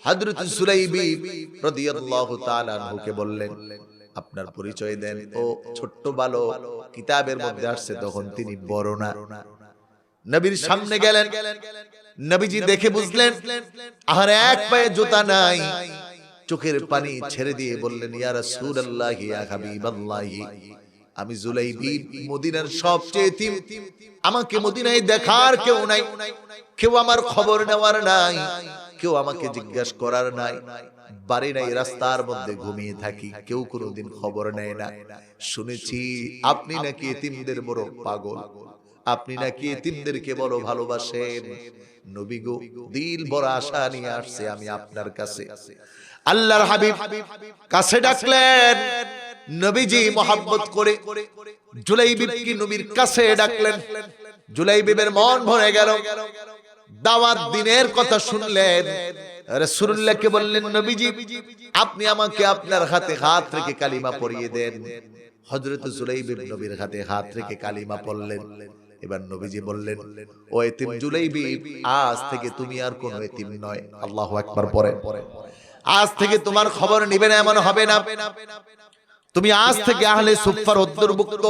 A: হযরত জুলাইবিব রাদিয়াল্লাহু তাআলা আনহুকে বললেন, আপনার পরিচয় দেন। ও ছোট্ট বালক, কিতাবের মধ্যে আসছে তখন তিনি বড় না। নবীর সামনে গেলেন, নবীজি দেখে বুঝলেন আর এক পায়ে জুতা নাই, চোখের পানি ছেড়ে দিয়ে বললেন, ইয়া রাসূলুল্লাহ, ইয়া হাবিবাল্লাহ, আমি জুলাইবিব, মদিনার সবচেয়ে এতিম, আমাকে মদিনায় দেখার কেউ নাই, কেউ আমার খবর নেওয়ার নাই, কেউ আমাকে জিজ্ঞাসা করার নাই, বাড়ি নাই, রাস্তার মধ্যে ঘুমিয়ে থাকি, কেউ কোনোদিন খবর নেয় না। শুনেছি আপনি নাকি এতিমদের বড় পাগল, আপনি নাকি এতিমদেরকে বড় ভালোবাসেন। নবী গো, দিল বড় আশা নিয়ে আসছে আমি আপনার কাছে। আল্লাহর হাবিব কাছে ডাকলেন, নবীজি মহব্বত করে জুলাইবিবকে নবীর কাছে ডাকলেন। জুলাইবিবের মন ভরে গেল, দাওয়াত দিনের কথা শুনলেন। রাসূলুল্লাহকে বললেন, নবীজি, আপনি আমাকে আপনার হাতে হাত রেখে কালিমা পরিয়ে দেন। হযরত জুলাইবিব নবীর হাতে হাত রেখে কালিমা পড়লেন। এবার নবীজি বললেন, ও এতিম জুলাইবিব, আজ থেকে তুমি আর কোনো এতিম নয়। আল্লাহু আকবার পড়েন। আজ থেকে তোমার খবর নিবে না এমন হবে না, তুমি আজ থেকে আহলে সুফফার অন্তর্ভুক্ত।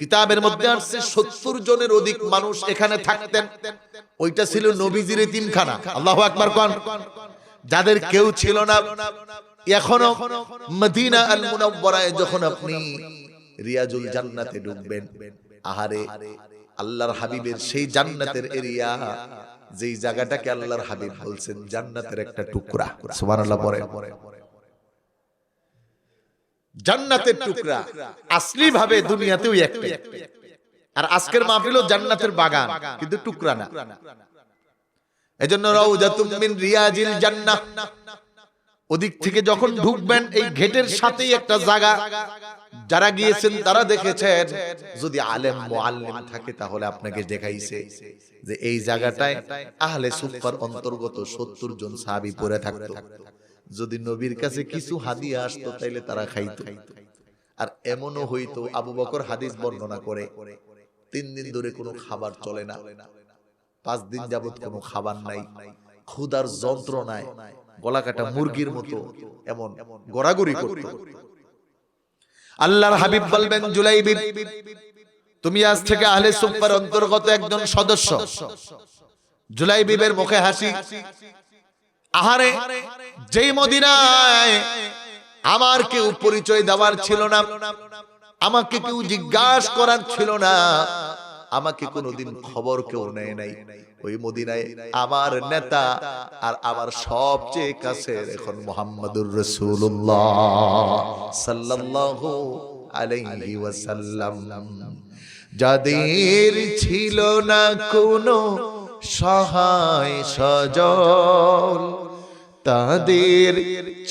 A: কিতাবের মধ্যে আছে 70 জনের অধিক মানুষ এখানে থাকতেন, ওইটা ছিল নবীজির এতিমখানা। আল্লাহু আকবার কোন। যাদের কেউ ছিল না, এখনো মদিনা আল মুনাওয়ারায় যখন আপনি রিয়াজুল জান্নাতে ঢুকবেন, আহারে আল্লাহর হাবিবের সেই জান্নাতের এরিয়া, যেই জায়গাটাকে আল্লাহর হাবিব বলছেন জান্নাতের একটা টুকরা। সুবহানাল্লাহ পড়েন। জান্নাতের টুকরা আসলি ভাবে দুনিয়াতেও একটা, আর আজকের মাহফিলও জান্নাতের বাগান, কিন্তু টুকরা না। এজন্য রাউযাতুম মিন রিয়াজিল জান্নাহ, ওদিক থেকে যখন ঢুকবেন এই গেটের সাথেই একটা জায়গা, যারা গিয়েছেন তারা দেখেছেন, যদি আলেম মুআল্লিম থাকে তাহলে আপনাকে দেখাইছে যে এই জায়গাটায় আহলে সুফফার অন্তর্গত 70 জন সাহাবী পড়ে থাকতো। যদি নবীর কাছে কিছু হাদিয়া আসতো তাইলে তারা খাইতো। আর এমনও হইতো, আবু বকর হাদিস বর্ণনা করে, 3 দিন ধরে কোনো খাবার চলে না, 5 দিন যাবত কোনো খাবার নাই, ক্ষুধার যন্ত্রণায় গলা কাটা মুরগির মতো এমন গড়াগড়ি করত। আল্লাহর হাবিব বলবেন, জুলাইবিব, তুমি আজ থেকে আহলে সুফফার অন্তর্গত একজন সদস্য। জুলাইবিবের মুখে হাসি। আহারে, যেই মদিনায় আমার কেউ পরিচয় দেওয়ার ছিল না, আমাকে কেউ জিজ্ঞাসা করার ছিল না, আমাকে কোনোদিন খবর কেউ নেয় নাই, ওই মদিনায় আমার নেতা আর আমার সবচেয়ে কাছের এখন মুহাম্মাদুর রাসূলুল্লাহ সাল্লাল্লাহু আলাইহি ওয়াসাল্লাম। যাদের ছিল না কোনো সহায় সজল, তাদের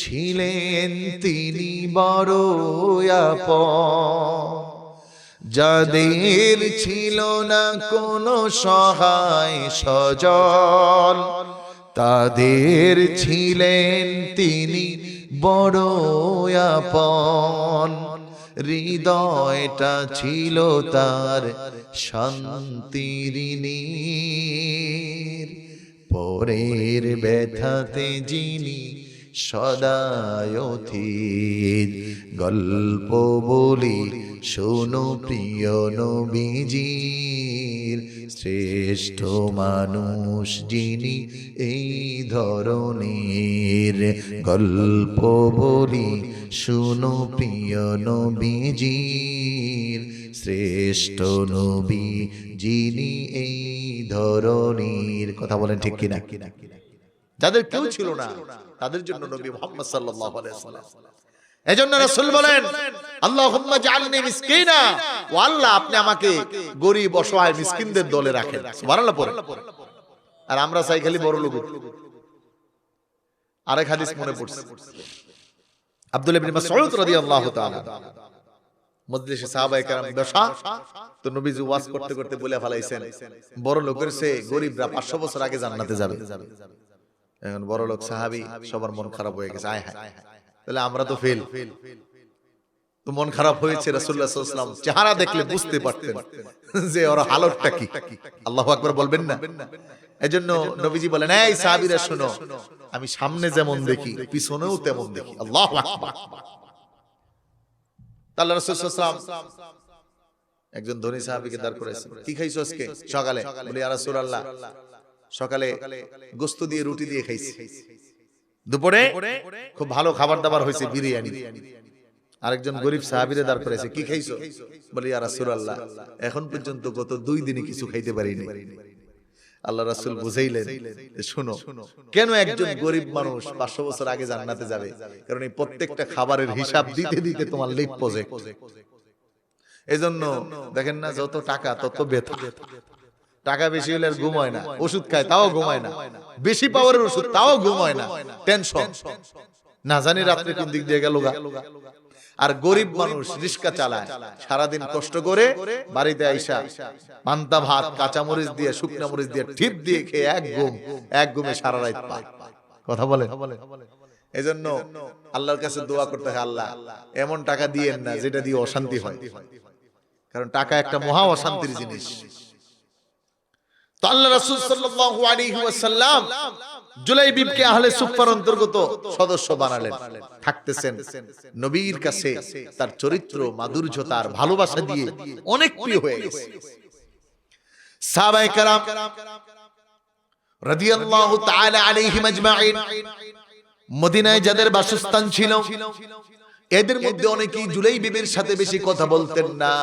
A: ছিলেন তিনি বড় আপন। যাদের ছিল না কোনো সহায় সজল, তাদের ছিলেন তিনি বড় আপন। হৃদয়টা ছিল তার শান্তির নীর, পরের ব্যথাতে যিনি সদায় অথির। গল্প বলি শোনো প্রিয় নবীজির, শ্রেষ্ঠ মানুষ যিনি এই ধরনের। গল্প বলি শোনো প্রিয় নবীজির, শ্রেষ্ঠ নবী যিনি এই ধরনের। কথা বলেন ঠিক কিনা? যাদের কেউ ছিল না তাদের জন্য নবী মুহাম্মদ সাল্লাল্লাহু আলাইহি ওয়াসাল্লাম। এজন্য রাসূল বলেন, আল্লাহুম্মা জাআলনি মিসকিনা, ও আল্লাহ আপনি আমাকে গরীব অসহায় মিসকিনদের দলে রাখেন। সুবহানাল্লাহ পড়ে। আর আমরা চাই খালি বড় লোক। আরেক হাদিস মনে পড়ছে, আব্দুল্লাহ ইবনে মাসউদ রাদিয়াল্লাহু তাআলা মজলিসে সাহাবায়ে কেরাম বসা, তো নবীজি ওয়াজ করতে করতে বলে ফেলাইছেন, বড় লোকের চেয়ে গরীবরা 500 বছর আগে জান্নাতে যাবে। এখন বড় লোক সাহাবী সবার মন খারাপ হয়ে গেছে, আয় হায়, তাহলে আমরা তো ফেল। তো মন খারাপ হয়েছে, রাসূলুল্লাহ সাল্লাল্লাহু আলাইহি ওয়াসাল্লাম চেহারা দেখলে বুঝতে পারতেন যে ওর হালতটা কি। আল্লাহু আকবার বলবেন না? এজন্য নবীজি বলেন, এই সাহাবীরা শুনো, আমি সামনে যেমন দেখি পিছনেও তেমন দেখি। আল্লাহু আকবার। আল্লাহ রাসূল সাল্লাল্লাহু আলাইহি ওয়াসাল্লাম একজন ধনী সাহাবীকে দাঁড় করাইছেন, কি খাইছো আজকে সকালে? বলি, ইয়া রাসূলুল্লাহ সকালে গোশত দিয়ে রুটি দিয়ে খাইছি, দুপুরে খুব ভালো খাবার দাবার হয়েছে, বিরিয়ানি। আরেকজন গরিব সাহাবীরে দাঁড় করাইছে, কি খাইছো? বলি, ইয়া রাসূলুল্লাহ এখন পর্যন্ত গত 2 দিনে কিছু খাইতে পারিনি। আল্লাহ রাসূল বুঝাইলেন, শুনো, কেন একজন গরিব মানুষ 500 বছর আগে জান্নাতে যাবে? কারণ এই প্রত্যেকটা খাবারের হিসাব দিতে দিতে তোমার লিপ প্রজেক্ট। এজন্য দেখেন না, যত টাকা তত ব্যথা। টাকা বেশি হলে আর ঘুম হয় না, ওষুধ খায় তাও ঘুমায় না, বেশি পাওয়ারের ওষুধ তাও ঘুমায় না, টেনশন, না জানি রাত্রে কোন দিক দিয়ে গেল। আর গরিব মানুষ রিস্কা চালায়, সারাদিন কষ্ট করে বাড়িতে আইসা পান্তা ভাত কাঁচা মরিচ দিয়ে শুকনা মরিচ দিয়ে ঠিপ দিয়ে খেয়ে এক ঘুমে সারা রাত পায়। কথা বলে। এজন্য আল্লাহর কাছে দোয়া করতে হয়, আল্লাহ এমন টাকা দিয়েন না যেটা দিয়ে অশান্তি হয়, কারণ টাকা একটা মহা অশান্তির জিনিস। তো আল্লাহ রাসূল সাল্লাল্লাহু আলাইহি ওয়াসাল্লাম জুলাইবিবকে আহলে সুফফার অন্তর্গত সদস্য বানালেন। থাকতেছেন নবীর কাছে তার চরিত্র, মাধুর্য, তার ভালোবাসা দিয়ে অনেক প্রিয় হয়ে গেছে। সাহাবায়ে কেরাম রাদিয়াল্লাহু তাআলা আলাইহিম আজমাইন মদিনায় যাদের বাসস্থান ছিল, এদের মধ্যে অনেকেই জুলাইবিবের সাথে বেশি কথা বলতেন না।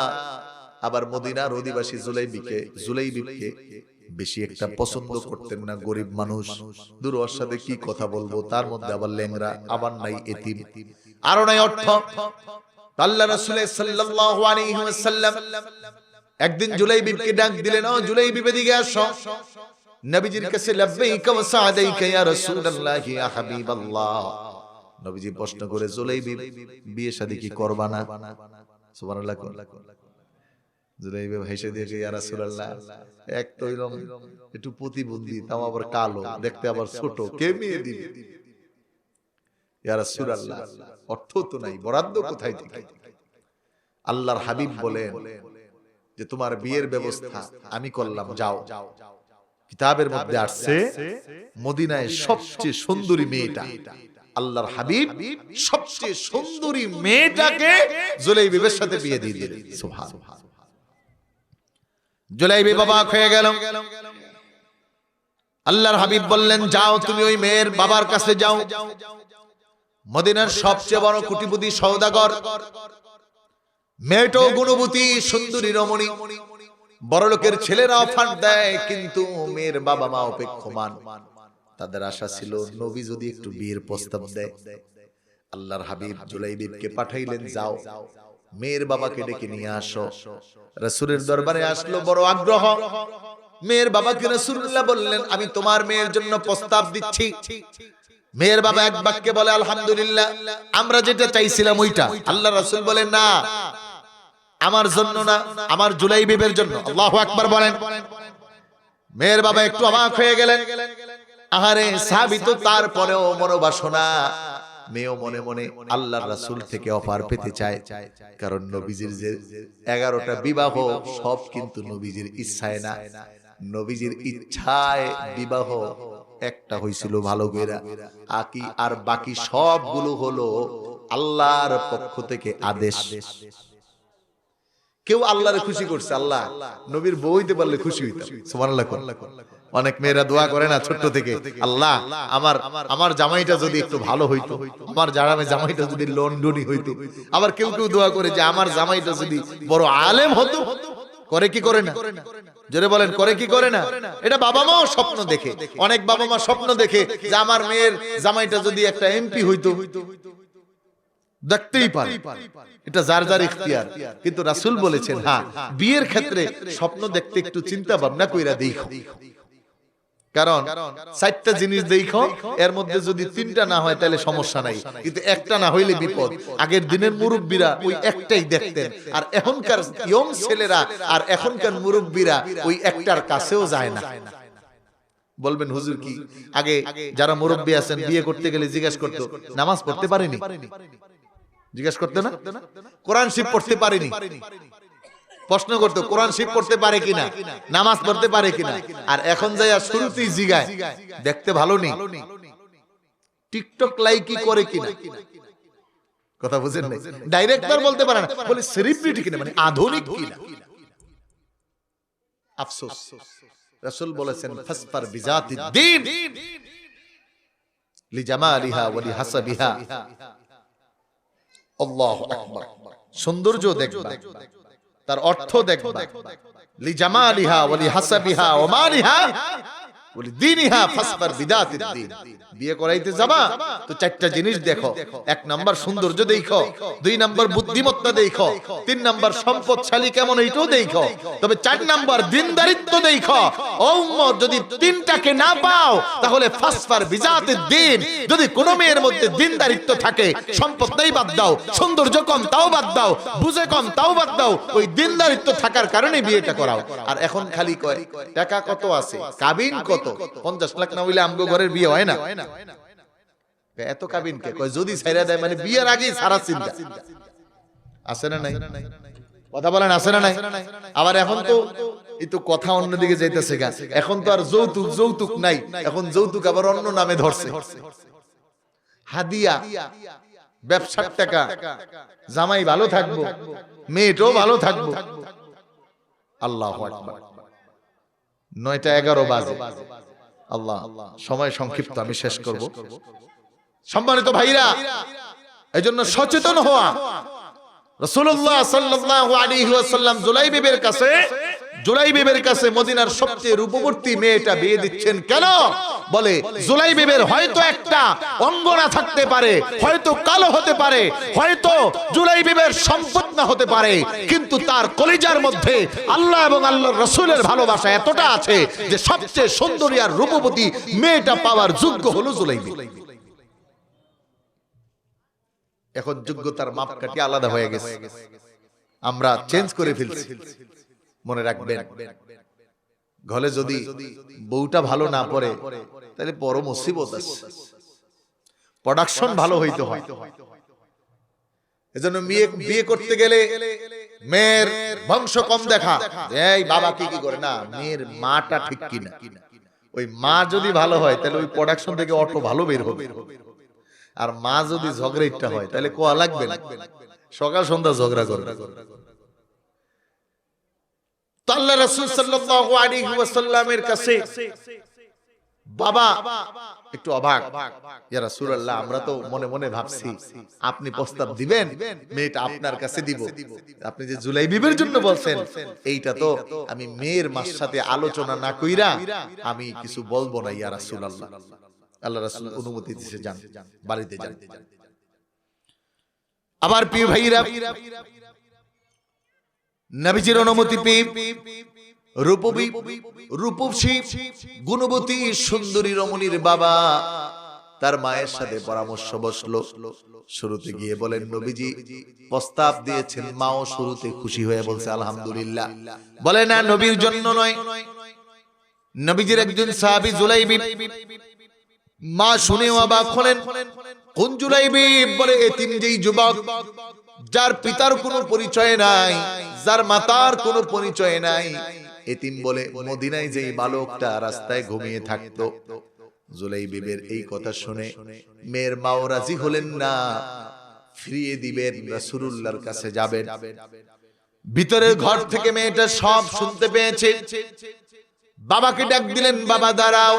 A: আবার মদিনার অধিবাসী জুলাইবিবকে বেশি একটা পছন্দ করতেন না। গরিব মানুষ, দূর ওর সাথে কি কথা বলবো, তার মধ্যে আবার লেংরা, আবার নাই এতিম, আরো নাই অর্থ। আল্লাহ রাসূল সাল্লাল্লাহু আলাইহি ওয়াসাল্লাম একদিন জুলাইবিবকে ডাক দিলেন, ও জুলাইবিব এদিকে আসো। নবীজির কাছে লাব্বাইকা ওয়া সাআদাইকা ইয়া রাসূলুল্লাহ ইয়া হাবিবাল্লাহ। নবীজি প্রশ্ন করে, জুলাইবিব বিয়ে শাদী কি করবা না? সুবহানাল্লাহ। জুলাইবিব হেসে দিয়ে, ইয়া রাসূলুল্লাহ এক তো এরকম একটু প্রতিবন্ধী, তাও আবার কালো, দেখতে আবার ছোট, কে মেয়ে দিবে? ইয়া রাসূলুল্লাহ অর্থ তো নাই, বরাদ্দ কোথায় থেকে? আল্লাহর হাবিব বলেন যে তোমার বিয়ের ব্যবস্থা আমি করলাম, যাও। কিতাবের মধ্যে আসছে মদিনায় সবচেয়ে সুন্দরী মেয়েটা, আল্লাহর হাবিব সবচেয়ে সুন্দরী মেয়েটাকে জুলাইবিবের সাথে বিয়ে দিয়ে দিলেন। সুবহানাল্লাহ। জুলাইবিব অবাক হয়ে গেল। আল্লাহর হাবিব বললেন, যাও তুমি ওই মেয়ের বাবার কাছে যাও। মদিনার সবচেয়ে বড় কোটিপতি সওদাগর, মেয়েটাও গুণবতী সুন্দরী রমণী। বড় লোকের ছেলেরা অফার দেয়, কিন্তু মেয়ের বাবা মা অপেক্ষমান। তাদের আশা ছিল নবী যদি একটু বিয়ের প্রস্তাব দেয়। আল্লাহর হাবিব জুলাইবিবকে পাঠাইলেন, যাও মেয়ের বাবাকে ডেকে নিয়ে আসো। রাসূলের দরবারে আসলো বড় আগ্রহ। মেয়ের বাবাকে রাসূলুল্লাহ বললেন, আমি তোমার মেয়ের জন্য প্রস্তাব দিচ্ছি। মেয়ের বাবা এক বাক্যে বলে, আলহামদুলিল্লাহ, আমরা যেটা চাইছিলাম ওইটা। আল্লাহ রাসূল বলেন, না, আমার জন্য না, আমার জুলাইবিবের জন্য। আল্লাহু আকবার বলেন। মেয়ের বাবা একটু অবাক হয়ে গেলেন। আহারে সাহাবী তো, তারপরেও মনোবাসনা। মেয়েও মনে মনে আল্লাহর রাসূল থেকে অফার পেতে চায়, কারণ নবীজির যে 11টা বিবাহ সব কিন্তু নবীজির ইচ্ছায় না। নবীজির ইচ্ছায় বিবাহ একটা হয়েছিল ভালো কইরা, আর বাকি সবগুলো হলো আল্লাহর পক্ষ থেকে আদেশ। কেউ আল্লাহরে খুশি করছে, আল্লাহ নবীর বউ হইতে পারলে খুশি হইতাম। সুবহানাল্লাহ। অনেক মেয়েরা দোয়া করে না ছোট্ট থেকে, আল্লাহ আমার জামাইটা যদি একটু ভালো হইতো, আমার জামাইটা যদি লন্ডনী হইতো। আবার কেউ কেউ দোয়া করে যে আমার জামাইটা যদি বড় আলেম হতো। করে কি করে না? জোরে বলেন, করে কি করে না? এটা বাবা মাও স্বপ্ন দেখে। অনেক বাবা মা স্বপ্ন দেখে যে আমার মেয়ের জামাইটা যদি একটা এমপি হইতো। দেখতেই পারে, এটা যার যার ইখতিয়ার। কিন্তু রাসূল বলেছেন, হ্যাঁ, বিয়ের ক্ষেত্রে স্বপ্ন দেখতে একটু চিন্তা ভাবনা কইরা দেখো। কারণ 4টা জিনিস দেখো, এর মধ্যে যদি 3টা না হয় তাহলে সমস্যা নাই, কিন্তু একটা না হইলে বিপদ। আগের দিনের মুরব্বীরা ওই একটাই দেখতেন, আর এখনকার ইয়ং ছেলেরা আর এখনকার মুরব্বীরা ওই একটার কাছেও যায় না। বলবেন হুজুর কি? আগে যারা মুরব্বী আছেন বিয়ে করতে গেলে জিজ্ঞাসা করতো, নামাজ পড়তে পারেনি? জিজ্ঞাসা করতে না? কোরআন শরীফ পড়তে পারেনি? প্রশ্ন করতো, কোরআন শরীফ পড়তে পারে কিনা, নামাজ পড়তে পারে কিনা। আর এখন যাইয়া শুরুতেই জিগায়, দেখতে ভালো নেই, টিকটক লাইকি করে কিনা। কথা বুঝেন নাই? ডাইরেক্টর বলতে পারে না, বলে সেলিব্রিটি কিনা, মানে আধুনিক কিনা। আফসোস, রাসূল বলেছেন, ফাসফার বিজাতিদ দ্বীন লিজামালিহা ওয়া লিহাসাবিহা। আল্লাহু আকবার। সৌন্দর্য দেখবা, তার অর্থ দেখবা। লিজামালিহা ওয়া লিহাসাবিহা ওয়া মালিহা ওয়া লিদিনিহা ফাসফার বিদাতিদ দ্বীন। বিয়ে করাইতে যাবা তো 4টা জিনিস দেখো। 1 নাম্বার সৌন্দর্য দেখো, 2 নাম্বার বুদ্ধিমত্তা দেখো, 3 নাম্বার সম্পদশালী কেমন এইটাও দেখো, তবে 4 নাম্বার দিনদারিত্ব দেখো। ও উম্মত, যদি 3টাকে না পাও তাহলে ফাসফার বিজাতিদ দ্বীন। যদি কোন মেয়ের মধ্যে দিনদারিত্ব থাকে, সম্পদ নাই বাদ দাও, সৌন্দর্য কম তাও বাদ দাও, বুঝে কম তাও বাদ দাও, ওই দিনদারিত্ব থাকার কারণে বিয়েটা করাও। আর এখন খালি কয় টাকা কত আছে, কাবিন কত, 50 লাখ না হইলে আমগো ঘরের বিয়ে হয় না। এত কাবিন কে? কয় যদি ছাইরা দেয়, মানে বিয়ের আগেই সারা চিন্তা। আছে না নাই? কথা বলেন, আছে না নাই? আবার এখন তো এই তো কথা অন্যদিকে যাইতেছে গা। এখন তো আর যৌতুক নাই, এখন যৌতুক আবার অন্য নামে ধরছে। হাদিয়া, ব্যবসার টাকা, জামাই ভালো থাকবো, মেয়েটাও ভালো থাকবো। আল্লাহু আকবার। 9টা 11 বাজে। আল্লাহ, সময় সংক্ষিপ্ত, আমি শেষ করব। সম্মানিত ভাইরা, এজন্য সচেতন হওয়া। রাসূলুল্লাহ সাল্লাল্লাহু আলাইহি ওয়াসাল্লাম জুলাইবিবের কাছে মদিনার সবচেয়ে রূপবতী মেয়েটা বিয়ে দিচ্ছেন কেন? বলে জুলাইবিবের হয়তো একটা অঙ্গনা থাকতে পারে, হয়তো কালো হতে পারে, হয়তো জুলাইবিবের সম্পদ না হতে পারে, কিন্তু তার কলিজার মধ্যে আল্লাহ এবং আল্লাহর রাসূলের ভালোবাসা এতটা আছে যে সবচেয়ে সুন্দরী আর রূপবতী মেয়েটা পাওয়ার যোগ্য হলো জুলাইবিব। এখন যোগ্যতার মাপকাঠি আলাদা হয়ে গেছে, আমরা চেঞ্জ করে ফেলছি। মনে রাখবেন, ঘরে যদি বউটা ভালো না পড়ে তাহলে বড় মুসিবত আছে। প্রোডাকশন ভালো হইতে হয়। এজন্য বিয়ে করতে গেলে মেয়ের বংশ কম দেখা, এই বাবা কি করে না, মেয়ের মাটা ঠিক কিনা। ওই মা যদি ভালো হয় তাহলে ওই প্রোডাকশন থেকে অটো ভালো বের হবে, আর মা যদি ঝগড়া হয় তাহলে কোয়া লাগবে না, সকাল সন্ধ্যা ঝগড়া করবে। তো আল্লাহ রাসূল সাল্লাল্লাহু আলাইহি ওয়াসাল্লামের কাছে বাবা একটু অবাক, ইয়া রাসূলুল্লাহ আমরা তো মনে মনে ভাবছি আপনি প্রস্তাব দিবেন, মেয়েটা আপনার কাছে দিব, আপনি যে জুলাইবিবের জন্য বলছেন এইটা তো আমি মেয়ের মার সাথে আলোচনা না কইরা আমি কিছু বলবো না ইয়া রাসূলুল্লাহ। আল্লাহ রাসূল অনুমতি দিয়েছে, যান বাড়িতে যান। আবার প্রিয় ভাইরা, নবীজির অনুমতি পেয়ে রূপসী গুণবতী সুন্দরী রমণীর বাবা তার মায়ের সাথে পরামর্শ বসলো। শুরুতে গিয়ে বলেন নবীজি প্রস্তাব দিয়েছেন, মাও শুরুতে খুশি হয়ে বলছে আলহামদুলিল্লাহ। বলে না নবীর জন্য নয়, নবীজির একজন সাহাবী জুলাইবিব। মা শুনে অবাক হলেন, কোন জুলাইবিব? বলে এতিম যেই যুবক, যার পিতার কোনো পরিচয় নাই, যার মাতার কোনো পরিচয় নাই। এতিম বলে মদিনায় যেই বালকটা রাস্তায় ঘুমিয়ে থাকতো। জুলাইবিবের এই কথা শুনে মেয়ের মাও রাজি হলেন না, ফিরিয়ে দিবেন, রাসূলুল্লাহর কাছে যাবেন। ভিতরের ঘর থেকে মেয়েটা সব শুনতে পেয়েছে। বাবাকে ডাক দিলেন, বাবা দাঁড়াও,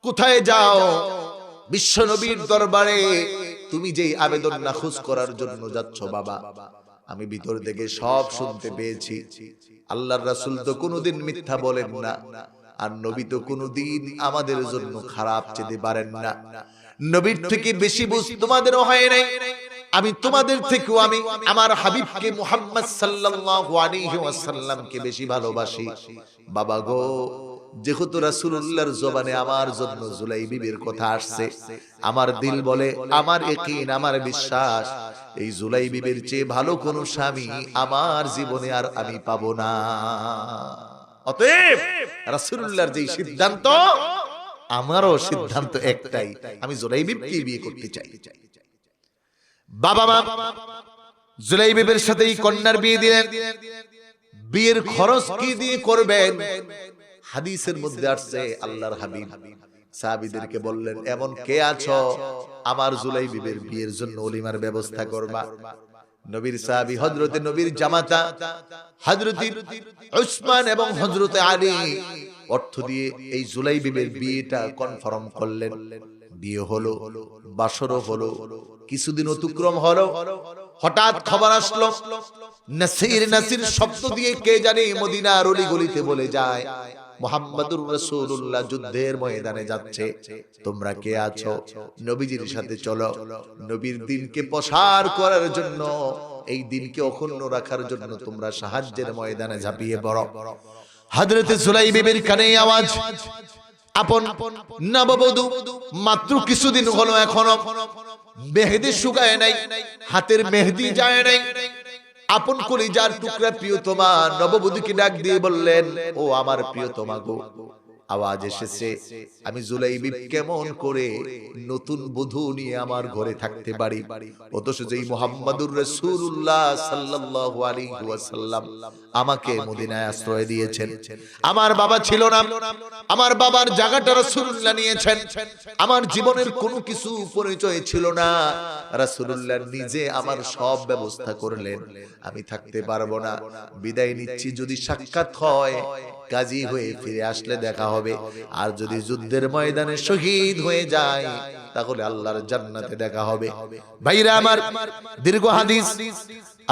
A: কোথায় যাও? বিশ্ব নবীর দরবারে তুমি যেই আবেদন নাখুশ করার জন্য যাচ্ছ বাবা, আমি ভিতর থেকে সব শুনতে পেয়েছি। আল্লাহর রাসূল তো কোনোদিন মিথ্যা বলেন না, আর নবী তো কোনোদিন আমাদের জন্য খারাপ চেতে পারেন না। নবীর থেকে বেশি বুঝ তোমাদেরও হয় নাই, আমি তোমাদের থেকেও আমি আমার হাবিবকে মুহাম্মদ সাল্লাল্লাহু আলাইহি ওয়াসাল্লামকে বেশি ভালোবাসি। বাবা গো, যেহেতু রাসূলুল্লাহর জবানে আমার জন্য জুলাইবিবের কথা আসছে, আমার দিল বলে, আমার ইয়াকিন, আমার বিশ্বাস, এই জুলাইবিবের চেয়ে ভালো কোন স্বামী আমার জীবনে আর আমি পাবো না। অতএব রাসূলুল্লাহর যে সিদ্ধান্ত, আমারও সিদ্ধান্ত একটাই, আমি জুলাইবিবকে বিয়ে করতে চাই। বাবা মা জুলাইবিবের সাথে এই কন্যার বিয়ে দিলেন। বিয়ের খরচ কি দিয়ে করবেন? হাদিসের মধ্যে আসছে আল্লাহর হাবিব সাহাবীদেরকে বললেন, এমন কে আছো আমার জুলাইবিবের বিয়ের জন্য ওলিমার ব্যবস্থা করবা? নবীর সাহাবী হযরতে নবীর জামাতা হযরতে উসমান এবং হযরতে আলী অর্থ দিয়ে এই জুলাইবিবের বিয়েটা কনফার্ম করলেন। বিয়ে হলো, বাসরও হলো। কিছুদিন অতিক্রম হলো, হঠাৎ খবর আসলো, নাসির নাসির শব্দ দিয়ে কে জানি মদিনার অলিগলিতে বলে যায়, মুহাম্মাদুর রাসূলুল্লাহ যুদ্ধের ময়দানে যাচ্ছে, তোমরা কে আছো নবীজির সাথে চলো। নবীর দ্বীনকে প্রসার করার জন্য, এই দ্বীনকে অক্ষুণ্ণ রাখার জন্য তোমরা সাহায্যের ময়দানে ঝাঁপিয়ে পড়ো। হযরতে জুলাইবিবের কানে আওয়াজ, আপন নববধূ মাত্র কিছুদিন হলো, এখনো মেহেদি শুকায় নাই, হাতের মেহেদি যায় নাই। আপন কলিজার টুকরা প্রিয়তমা নববধূকে ডাক দিয়ে বললেন, ও আমার প্রিয়তমা গো, আওয়াজ এসেছে, আমি জুলাইবিব কেমন করে নতুন বধূ নিয়ে আমার ঘরে থাকতে পারি? অথচ যেই মুহাম্মাদুর রাসূলুল্লাহ সাল্লাল্লাহু আলাইহি ওয়াসাল্লাম আমাকে মদিনায় আশ্রয় দিয়েছেন। আমার বাবা ছিল না, আমার বাবার জায়গাটা রাসূলুল্লাহ নিয়েছেন। আমার জীবনের কোনো কিছু পরিচয় ছিল না, রাসূলুল্লাহ নিজে আমার সব ব্যবস্থা করলেন। আমি থাকতে পারবো না, বিদায় নিচ্ছি। যদি সাক্ষাৎ হয় গাজী হয়ে ফিরে আসলে দেখা হবে, আর যদি যুদ্ধের ময়দানে শহীদ হয়ে যায় তাহলে আল্লাহর জান্নাতে দেখা হবে। ভাইরা আমার, দীর্ঘ হাদিস,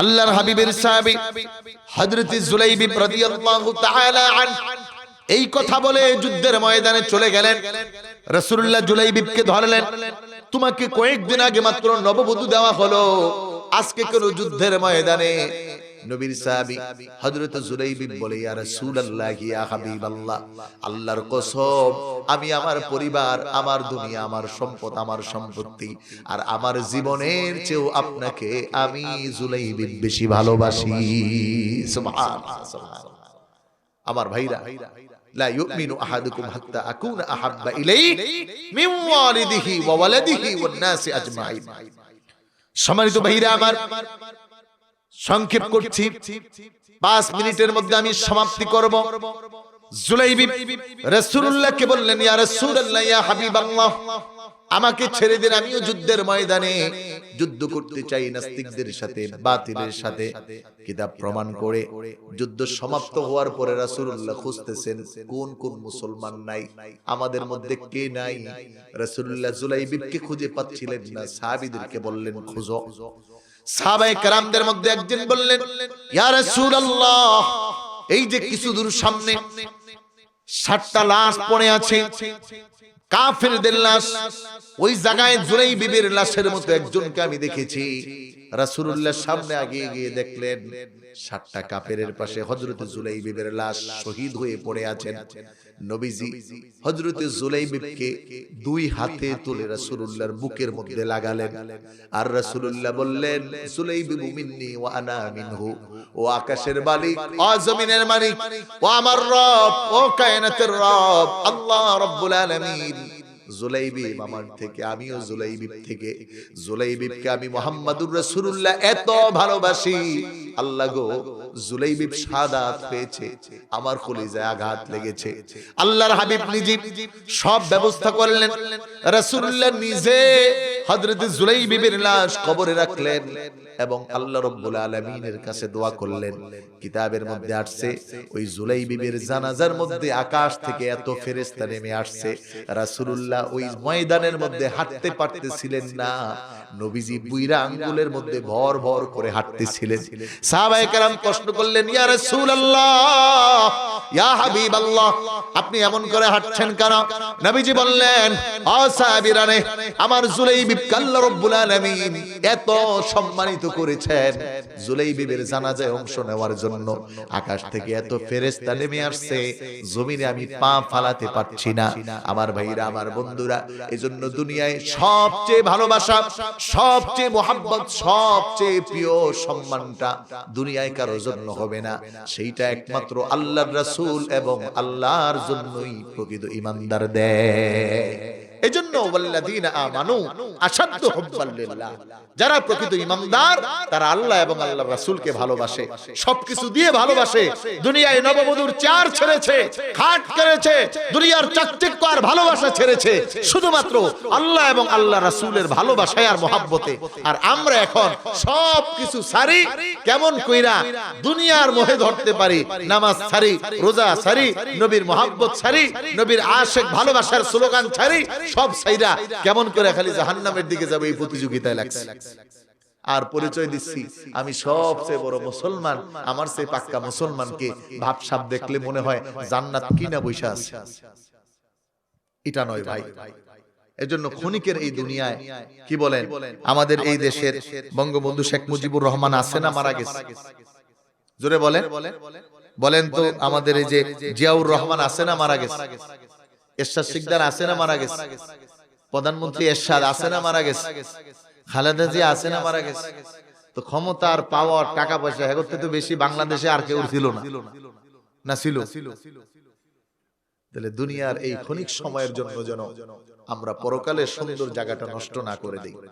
A: আল্লাহর হাবিবের সাহাবী হযরত জুলাইবিব রাদিয়াল্লাহু তাআলা আনহু এই কথা বলে যুদ্ধের ময়দানে চলে গেলেন। রাসূলুল্লাহ জুলাইবিবকে ধরলেন, তোমাকে কয়েকদিন আগে মাত্র নববধূ দেওয়া হলো, আজকে কোন যুদ্ধের ময়দানে? নবীর সাহাবী হযরত জুলাইবিব বলে, ইয়া রাসূলুল্লাহ, ইয়া হাবিবাল্লাহ, আল্লাহর কসম, আমি আমার পরিবার, আমার দুনিয়া, আমার সম্পদ, আমার সম্পত্তি আর আমার জীবনের চেয়েও আপনাকে আমি জুলাইবিব বেশি ভালোবাসি। সুবহানাল্লাহ। আমার ভাইরা, লা ইউমিনু আহাদুকুম হাত্তা আকুনা আহাব্বা ইলাইহি মিন ওয়ালিদিহি ওয়া ওয়ালাদিহি ওয়ান নাসি আজমাইন। সম্মানিত ভাইরা আমার, সংক্ষেপ করছি, 5 মিনিটের মধ্যে আমি সমাপ্তি করব। জুলাইবি রাসূলুল্লাহকে বললেন, ইয়া রাসূলুল্লাহ, ইয়া হাবিবাল্লাহ, আমাকে ছেড়ে দিন, আমিও যুদ্ধের ময়দানে যুদ্ধ করতে চাই নাস্তিকদের সাথে, বাতিলের সাথে। কিতাব প্রমাণ করে যুদ্ধ সমাপ্ত হওয়ার পরে রাসূলুল্লাহ খুঁজতেছেন কোন কোন মুসলমান নাই, আমাদের মধ্যে কে নাই। রাসূলুল্লাহ জুলাইবিবকে খুঁজে পাচ্ছিলেন না, সাহাবীদেরকে বললেন খুঁজো। সাহাবায়ে কেরামদের মধ্যে একজন বললেন, ইয়া রাসূলুল্লাহ, এই যে কিছু দূর সামনে 60টা লাশ পড়ে আছে, কাফেরদের লাশ, ওই জায়গায় জুলাইবিবের লাশের মতো একজনকে আমি দেখেছি। রাসূলুল্লাহ সামনে এগিয়ে গিয়ে দেখলেন 60টা কাফেরের পাশে হযরত জুলাইবিবের লাশ শহীদ হয়ে পড়ে আছেন। নবীজি হযরত জুলাইবিবকে দুই হাতে তুলে রাসূলুল্লাহর বুকের মধ্যে লাগালেন, আর রাসূলুল্লাহ বললেন, জুলাইবিবু মিন্নি ওয়া আনা মিনহু, ও আকাশের মালিক, ও জমিনের মালিক, ও আমার রব, ও কায়নাতের রব আল্লাহ রাব্বুল আলামিন, জুলাইবিব আমার থেকে, আমিও জুলাইবিব থেকে। জুলাইবিবকে আমি মুহাম্মাদুর রাসূলুল্লাহ এত ভালোবাসি, আল্লাহ গো, জুলাইবিব শাহাদাত পেয়েছে, আমার কলিজায় আঘাত লেগেছে। আল্লাহর হাবিব নিজে সব ব্যবস্থা করলেন। রাসূলুল্লাহ নিজে হযরত জুলাইবিবের লাশ কবরে রাখলেন এবং আল্লাহ রাব্বুল আলামিনের কাছে দোয়া করলেন। কিতাবের মধ্যে আসছে, ওই জুলাইবিবের জানাজার মধ্যে আকাশ থেকে এত ফেরেশতা নেমে আসছে, রাসূলুল্লাহ ওই ময়দানের মধ্যে হাঁটতে পারতেছিলেন না, নবীজি বুইরা আঙ্গুলের মধ্যে ভর ভর করে হাঁটতেছিলেন। সাহাবায়ে কেরাম প্রশ্ন করলেন, ইয়া রাসূলুল্লাহ, ইয়া হাবিবাল্লাহ, আপনি এমন করে হাঁটছেন কেন? নবীজি বললেন, ও সাহাবীরা রে, আমার জুলাইবিবকে আল্লাহ রাব্বুল আলামিন এত সম্মানিত করেছেন, জুলাইবিবের জানাজায় অংশ নেওয়ার জন্য আকাশ থেকে এত ফেরেশতা নেমে আসছে, জমিনে আমি পা ফালাতে পারছি না। আমার ভাইরা, আমার বন্ধুরা, এজন্য দুনিয়ায় সবচেয়ে ভালোবাসা, সবচেয়ে মোহাব্বত, সবচেয়ে প্রিয় সম্মানটা দুনিয়ায় কারোর জন্য হবে না, সেইটা একমাত্র আল্লাহর রাসূল এবং আল্লাহর জন্যই প্রকৃত ঈমানদার দেয়। এজন্য ওয়াল্লাযীনা আমানু আশাদ্দু হুব্বাল লিল্লাহ, যারা প্রকৃত ঈমানদার তারা আল্লাহ এবং আল্লাহর রাসূলকে ভালোবাসে, সবকিছু দিয়ে ভালোবাসে। দুনিয়ায় নববধূর চার ছেড়েছে, খাট করেছে, দুনিয়ার চাকচিক্য আর ভালোবাসা ছেড়েছে, শুধুমাত্র আল্লাহ এবং আল্লাহর রাসূলের ভালোবাসায় আর মহব্বতে। আর আমরা এখন সবকিছু ছাড়ি, কেমন কইরা দুনিয়ার মোহে ধরতে পারি, নামাজ ছাড়ি, রোজা ছাড়ি, নবীর মহব্বত ছাড়ি, নবীর আশিক ভালোবাসার স্লোগান ছাড়ি, সব সাইরা কেমন করে খালি জাহান্নামের দিকে যাবে এই প্রতিযোগিতায় লাগছে। আর পরিচয় দিচ্ছি আমি সবচেয়ে বড় মুসলমান, আমার চেয়ে পাক্কা মুসলমানকে ভাবসাব দেখলে মনে হয় জান্নাত কিনা বৈশা আছে। এটা নয় ভাই। এজন্য ক্ষণিকের এই দুনিয়ায় কি বলেন, আমাদের এই দেশের বঙ্গবন্ধু শেখ মুজিবুর রহমান আছে না মারা গেছে? জোরে বলেন, বলেন তো। আমাদের এই যে জিয়াউর রহমান আছে না মারা গেছে? এরশাদ শিকদার আছে না মারা গেছে? প্রধানমন্ত্রী এরশাদ আছে না মারা গেছে? খালেদা জিয়া আছে না মারা গেছে? তো ক্ষমতার পাওয়ার টাকা পয়সা এগোতে তো বেশি বাংলাদেশে আর কেউ ছিল না, না ছিল? তাহলে দুনিয়ার এই ক্ষণিক সময়ের জন্য যেন আমরা পরকালের সুন্দর জায়গাটা নষ্ট না করে দেই।